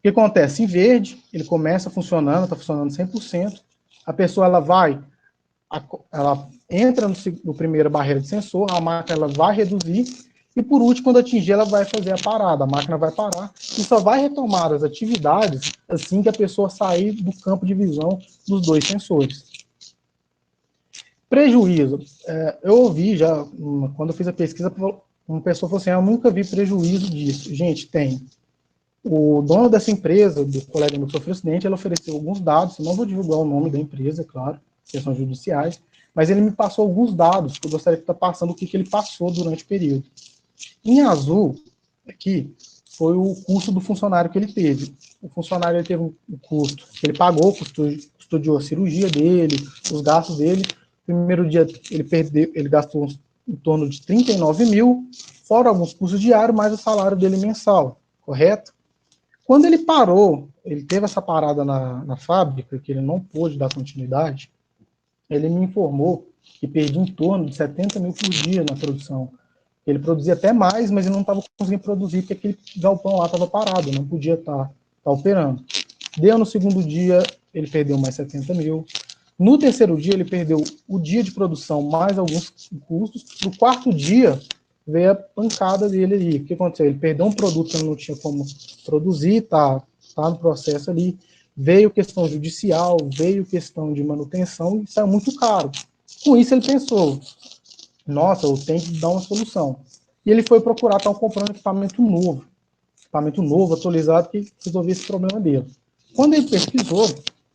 que acontece? Em verde, ele começa funcionando, está funcionando 100%. A pessoa, ela entra no primeira barreira de sensor, a máquina ela vai reduzir, e por último, quando atingir, ela vai fazer a parada, a máquina vai parar, e só vai retomar as atividades assim que a pessoa sair do campo de visão dos dois sensores. Prejuízo. Eu ouvi já, quando eu fiz a pesquisa, uma pessoa falou assim, eu nunca vi prejuízo disso. Gente, tem. O dono dessa empresa, do colega meu que sofreu acidente, ele ofereceu alguns dados, eu não vou divulgar o nome da empresa, é claro, questões judiciais, mas ele me passou alguns dados, que eu gostaria de estar passando o que ele passou durante o período. Em azul, aqui, foi o custo do funcionário que ele teve. O funcionário ele teve um custo que ele pagou, custodiou a cirurgia dele, os gastos dele. No primeiro dia ele gastou em torno de 39 mil, fora alguns custos diários, mais o salário dele mensal, correto? Quando ele parou, ele teve essa parada na fábrica, que ele não pôde dar continuidade, ele me informou que perdia em torno de 70 mil por dia na produção. Ele produzia até mais, mas ele não estava conseguindo produzir, porque aquele galpão lá estava parado, não podia estar operando. Deu no segundo dia, ele perdeu mais 70 mil. No terceiro dia, ele perdeu o dia de produção, mais alguns custos. No quarto dia, veio a pancada dele ali. O que aconteceu? Ele perdeu um produto que ele não tinha como produzir, tá no processo ali. Veio questão judicial, veio questão de manutenção, e saiu muito caro. Com isso, ele pensou, nossa, eu tenho que dar uma solução. E ele foi procurar, estava comprando equipamento novo, atualizado, que resolvia esse problema dele. Quando ele pesquisou,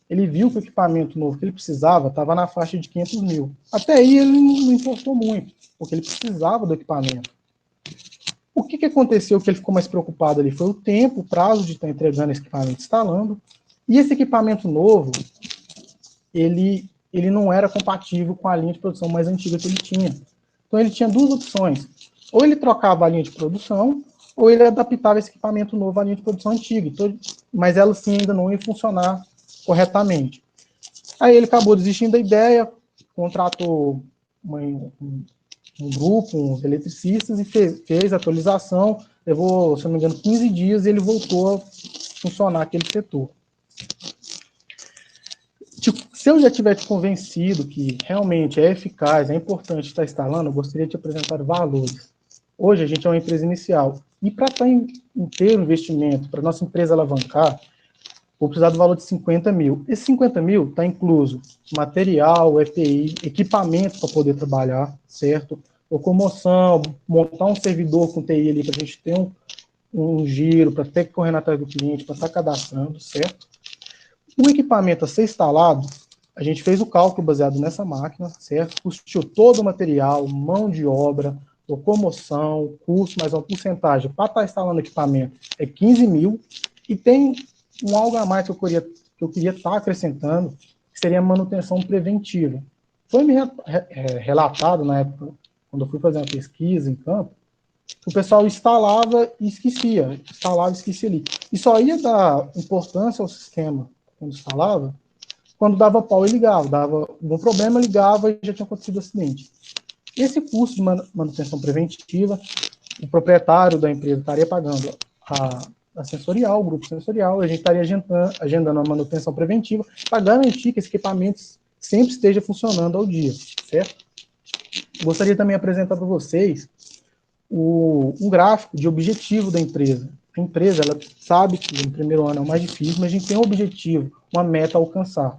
ele viu que o equipamento novo que ele precisava estava na faixa de 500 mil. Até aí ele não importou muito, porque ele precisava do equipamento. O que aconteceu que ele ficou mais preocupado ali? Foi o tempo, o prazo de estar entregando esse equipamento, instalando. E esse equipamento novo, ele não era compatível com a linha de produção mais antiga que ele tinha. Então ele tinha duas opções. Ou ele trocava a linha de produção, ou ele adaptava esse equipamento novo à linha de produção antiga. Então, mas ela sim ainda não ia funcionar corretamente. Aí ele acabou desistindo da ideia, contratou um grupo, uns eletricistas, e fez a atualização, levou, se não me engano, 15 dias, e ele voltou a funcionar aquele setor. Se eu já tivesse convencido que realmente é eficaz, é importante estar instalando, eu gostaria de apresentar valores. Hoje a gente é uma empresa inicial, e para estar em ter um investimento, para a nossa empresa alavancar, vou precisar do valor de 50 mil. Esse 50 mil está incluso material, EPI, equipamento para poder trabalhar, certo? Locomoção, montar um servidor com TI ali para a gente ter um giro, para ter que correr atrás do cliente, para estar cadastrando, certo? O equipamento a ser instalado, a gente fez o cálculo baseado nessa máquina, certo? Custou todo o material, mão de obra, locomoção, custo, mais uma porcentagem para estar instalando o equipamento é 15 mil, e tem um algo a mais que eu queria estar acrescentando, que seria a manutenção preventiva. Foi me relatado na época, quando eu fui fazer uma pesquisa em campo, que o pessoal instalava e esquecia ali. E só ia dar importância ao sistema quando instalava, quando dava pau e ligava, dava algum problema, ligava e já tinha acontecido o acidente. Esse custo de manutenção preventiva, o proprietário da empresa estaria pagando a sensorial, o grupo sensorial, a gente estaria agendando a manutenção preventiva para garantir que esse equipamento sempre esteja funcionando ao dia, certo? Gostaria também de apresentar para vocês um gráfico de objetivo da empresa. A empresa, ela sabe que no primeiro ano é o mais difícil, mas a gente tem um objetivo, uma meta a alcançar.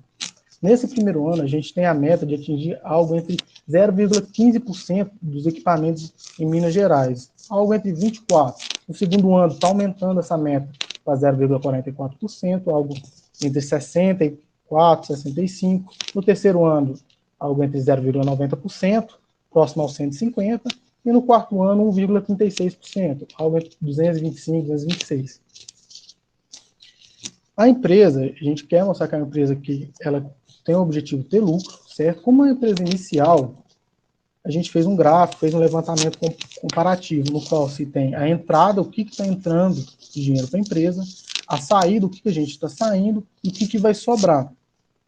Nesse primeiro ano, a gente tem a meta de atingir algo entre 0,15% dos equipamentos em Minas Gerais, algo entre 24%. No segundo ano, está aumentando essa meta para 0,44%, algo entre 64% e 65%. No terceiro ano, algo entre 0,90%, próximo aos 150%. E no quarto ano, 1,36%, algo entre 225% e 226%. A empresa, a gente quer mostrar que é uma empresa que ela tem o objetivo de ter lucro, certo? Como uma empresa inicial, a gente fez um gráfico, fez um levantamento comparativo, no qual se tem a entrada, o que está entrando de dinheiro para a empresa, a saída, o que a gente está saindo e o que vai sobrar.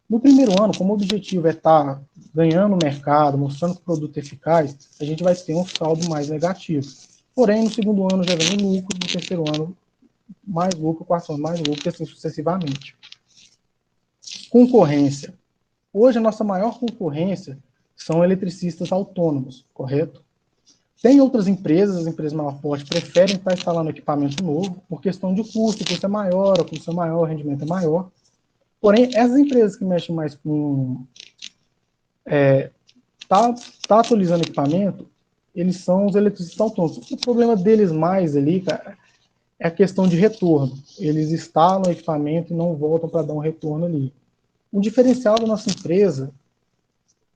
No primeiro ano, como o objetivo é estar ganhando mercado, mostrando que o produto é eficaz, a gente vai ter um saldo mais negativo. Porém, no segundo ano já vem um lucro, no terceiro ano mais lucro, quarto ano mais lucro, e assim sucessivamente. Concorrência. Hoje a nossa maior concorrência são eletricistas autônomos, correto? Tem outras empresas, as empresas maior porte, preferem estar instalando equipamento novo por questão de custo, o custo é maior, o custo é maior, o rendimento é maior. Porém, essas empresas que mexem mais com tá atualizando equipamento, eles são os eletricistas autônomos. O problema deles mais ali, cara, é a questão de retorno. Eles instalam o equipamento e não voltam para dar um retorno ali. O diferencial da nossa empresa,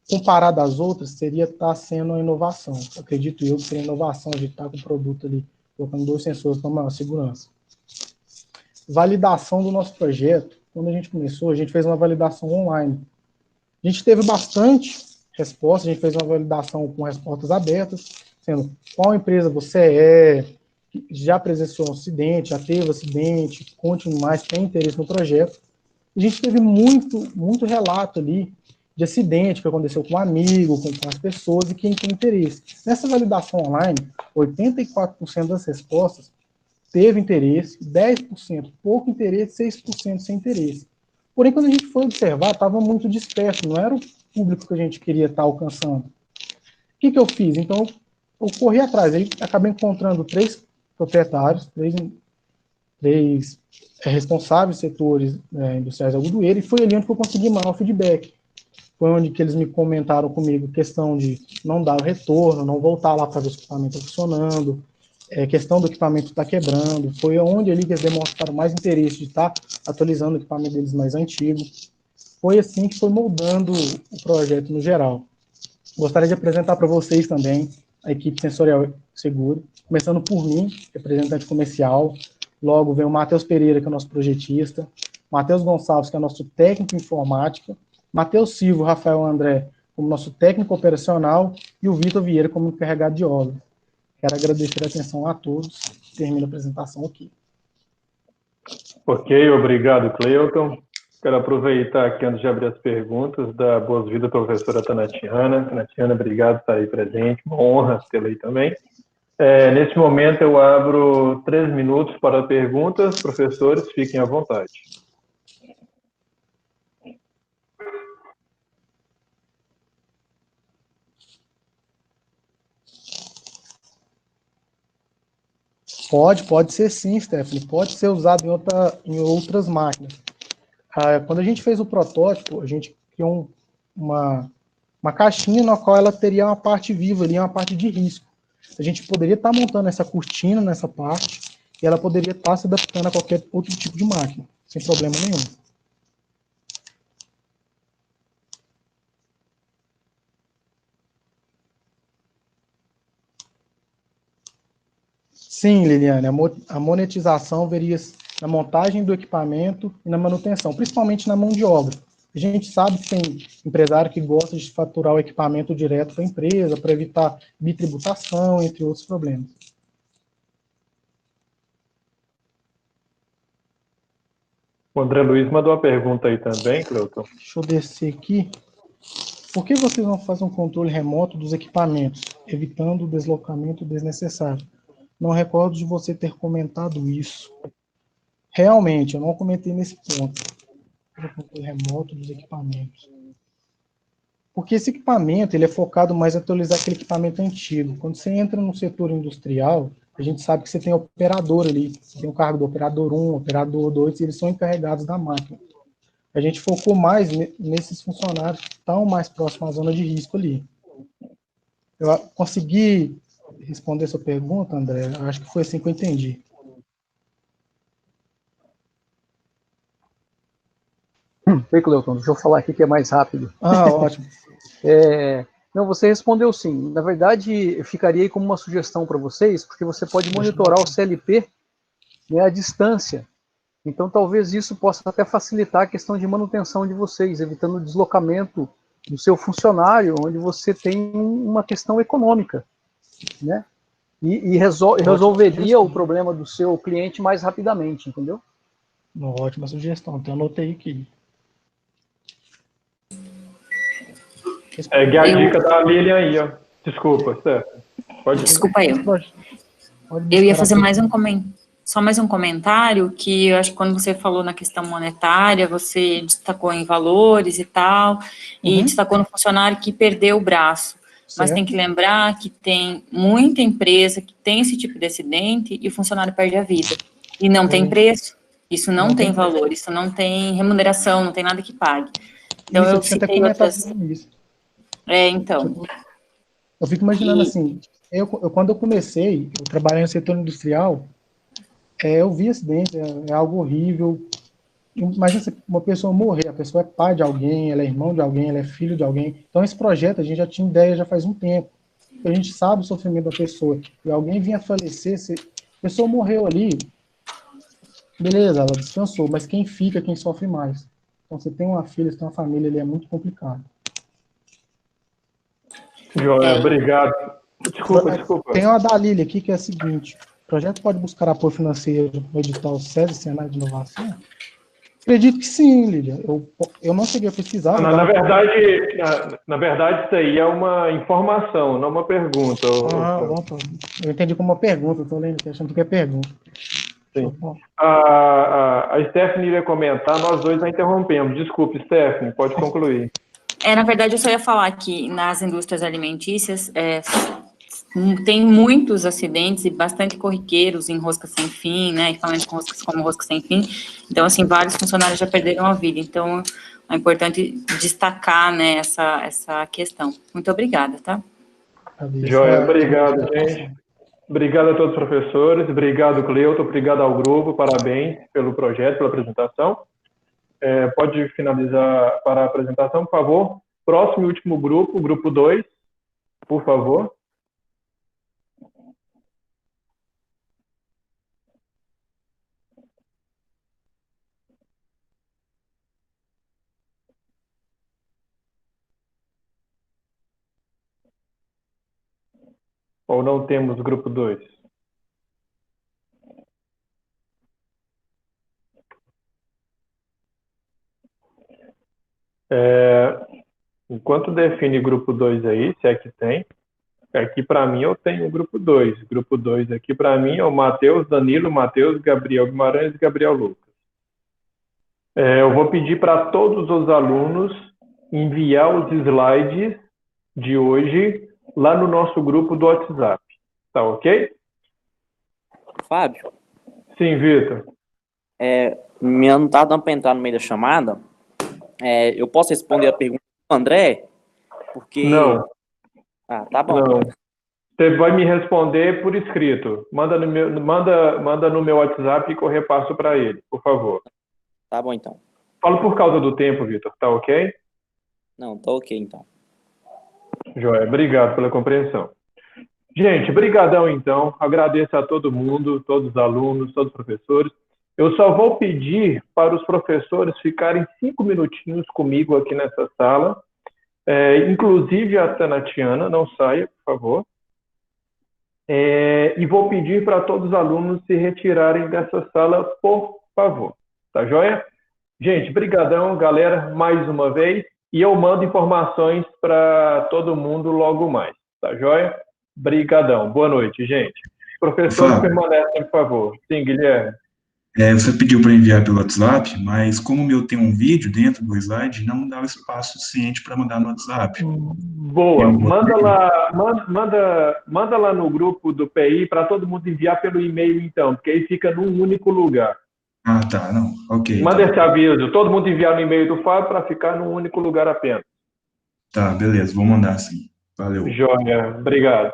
comparado às outras, seria estar sendo a inovação. Acredito eu que seria a inovação de estar com o produto ali, colocando 2 sensores para maior segurança. Validação do nosso projeto. Quando a gente começou, a gente fez uma validação online. A gente teve bastante resposta, a gente fez uma validação com respostas abertas, sendo qual empresa você é, já presenciou um acidente, já teve acidente, conte mais, tem interesse no projeto. A gente teve muito relato ali de acidente que aconteceu com um amigo, com as pessoas e quem tem interesse. Nessa validação online, 84% das respostas teve interesse, 10% pouco interesse, 6% sem interesse. Porém, quando a gente foi observar, estava muito disperso, não era o público que a gente queria estar alcançando. O que eu fiz? Então, eu corri atrás, aí acabei encontrando 3 proprietários, 3 responsáveis setores industriais da Goodyear, e foi ali onde eu consegui maior feedback. Foi onde que eles me comentaram comigo questão de não dar o retorno, não voltar lá para ver o equipamento funcionando, questão do equipamento estar quebrando. Foi onde ali que eles demonstraram mais interesse de estar atualizando o equipamento deles mais antigo. Foi assim que foi moldando o projeto no geral. Gostaria de apresentar para vocês também a equipe sensorial seguro, começando por mim, representante comercial. Logo vem o Matheus Pereira, que é o nosso projetista, Matheus Gonçalves, que é o nosso técnico em informática, Matheus Silva, Rafael André, como nosso técnico operacional, e o Vitor Vieira, como encarregado de obra. Quero agradecer a atenção a todos. Termino a apresentação aqui.
Ok, obrigado, Cleuton. Quero aproveitar aqui, antes de abrir as perguntas, dar boas-vindas à professora Tanatiana. Tanatiana, obrigado por estar aí presente, uma honra tê-la aí também. Neste momento, eu abro 3 minutos para perguntas. Professores, fiquem à vontade.
Pode ser sim, Stephanie, pode ser usado em outras máquinas. Quando a gente fez o protótipo, a gente criou uma caixinha na qual ela teria uma parte viva ali, uma parte de risco. A gente poderia estar montando essa cortina nessa parte e ela poderia estar se adaptando a qualquer outro tipo de máquina, sem problema nenhum. Sim, Liliane, a monetização veria na montagem do equipamento e na manutenção, principalmente na mão de obra. A gente sabe que tem empresário que gosta de faturar o equipamento direto para a empresa, para evitar bitributação, entre outros problemas.
O André Luiz mandou uma pergunta aí também, Cleuton.
Deixa eu descer aqui. Por que vocês não fazem um controle remoto dos equipamentos, evitando o deslocamento desnecessário? Não recordo de você ter comentado isso. Realmente, eu não comentei nesse ponto. O controle remoto dos equipamentos. Porque esse equipamento, ele é focado mais em atualizar aquele equipamento antigo. Quando você entra no setor industrial, a gente sabe que você tem operador ali. Tem o cargo do operador 1, operador 2, e eles são encarregados da máquina. A gente focou mais nesses funcionários que estão mais próximos à zona de risco ali. Eu consegui responder sua pergunta, André? Acho que foi assim que eu entendi.
Ei, Cleuton, deixa eu falar aqui que é mais rápido.
Ótimo.
Não, você respondeu sim. Na verdade, eu ficaria aí como uma sugestão para vocês, porque você pode monitorar o CLP, né, à distância. Então, talvez isso possa até facilitar a questão de manutenção de vocês, evitando o deslocamento do seu funcionário, onde você tem uma questão econômica, né? E resolveria o problema do seu cliente mais rapidamente, entendeu?
Ótima sugestão, então anotei aqui.
É a dica da Lilian aí, ó. Desculpa, certo. Pode ir.
Desculpa eu. Eu ia fazer só mais um comentário, que eu acho que quando você falou na questão monetária, você destacou em valores e tal, e destacou no funcionário que perdeu o braço. Mas tem que lembrar que tem muita empresa que tem esse tipo de acidente e o funcionário perde a vida. E não tem preço, isso não tem valor, isso não tem remuneração, não tem nada que pague. Então,
Isso,
eu
tinha até
citei
comentado
outras...
sobre isso.
Então.
Eu fico imaginando assim, quando eu comecei, eu trabalhei no setor industrial, eu vi acidentes, é algo horrível. Imagina se uma pessoa morrer, a pessoa é pai de alguém, ela é irmão de alguém, ela é filho de alguém. Então esse projeto a gente já tinha ideia já faz um tempo. A gente sabe o sofrimento da pessoa. E alguém vinha falecer, a pessoa morreu ali, beleza, ela descansou, mas quem fica, quem sofre mais. Então você tem uma filha, você tem uma família, ele é muito complicado.
Joia, obrigado. Desculpa.
Tem uma da Lília aqui que é a seguinte: o projeto pode buscar apoio financeiro no edital SESI, Senado de Inovação? Acredito que sim, Lília. Eu não cheguei a pesquisar.
Na verdade, isso aí é uma informação, não uma pergunta.
Eu entendi como uma pergunta, estou lendo aqui achando que é pergunta.
Sim. A Stephanie ia comentar, nós dois a interrompemos. Desculpe, Stephanie, pode concluir.
Na verdade, eu só ia falar que nas indústrias alimentícias tem muitos acidentes e bastante corriqueiros em rosca sem fim, né, equipamentos com roscas como rosca sem fim. Então, assim, vários funcionários já perderam a vida. Então, é importante destacar, né, essa questão. Muito obrigada, tá?
Joia, obrigado, gente. Obrigado a todos os professores, obrigado, Cleuton, obrigado ao grupo, parabéns pelo projeto, pela apresentação. Pode finalizar para a apresentação, por favor. Próximo e último grupo, grupo 2, por favor. Ou não temos grupo 2? Enquanto define grupo 2 aí, se é que tem, aqui para mim eu tenho o grupo 2. Grupo 2 aqui para mim é o Matheus, Danilo, Matheus, Gabriel Guimarães e Gabriel Lucas. Eu vou pedir para todos os alunos enviar os slides de hoje lá no nosso grupo do WhatsApp. Tá ok?
Fábio?
Sim, Vitor.
Minha não tá dando para entrar no meio da chamada. Eu posso responder a pergunta do André? Porque...
Não.
Tá bom.
Não. Você vai me responder por escrito. Manda no meu WhatsApp que eu repasso para ele, por favor.
Tá bom, então.
Falo por causa do tempo, Vitor. Tá ok?
Não, tá ok, então.
Joia, obrigado pela compreensão. Gente, brigadão, então. Agradeço a todo mundo, todos os alunos, todos os professores. Eu só vou pedir para os professores ficarem 5 minutinhos comigo aqui nessa sala. Inclusive a Tanatiana, não saia, por favor. E vou pedir para todos os alunos se retirarem dessa sala, por favor. Tá joia? Gente, brigadão, galera, mais uma vez. E eu mando informações para todo mundo logo mais. Tá joia? Brigadão. Boa noite, gente. Professores, permanecem, por favor. Sim, Guilherme.
Você pediu para enviar pelo WhatsApp, mas como o meu tem um vídeo dentro do slide, não dá o espaço suficiente para mandar no WhatsApp.
Boa. Manda lá no grupo do PI para todo mundo enviar pelo e-mail, então, porque aí fica num único lugar.
Ah, tá. Não. Ok.
Manda esse aviso. Todo mundo enviar no e-mail do Fábio para ficar num único lugar apenas.
Tá, beleza. Vou mandar sim. Valeu.
Joia. Obrigado.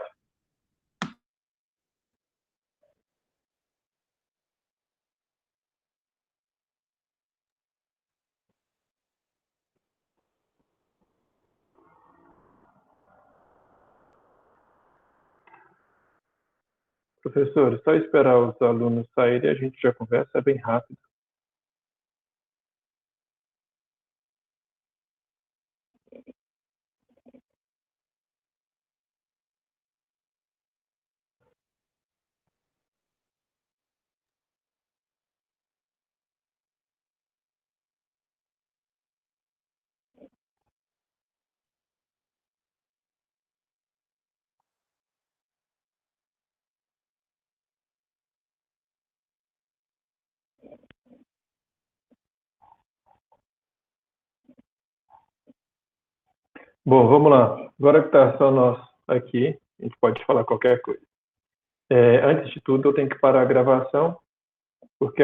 Professor, só esperar os alunos saírem e a gente já conversa, é bem rápido. Bom, vamos lá. Agora que está só nós aqui, a gente pode falar qualquer coisa. Antes de tudo, eu tenho que parar a gravação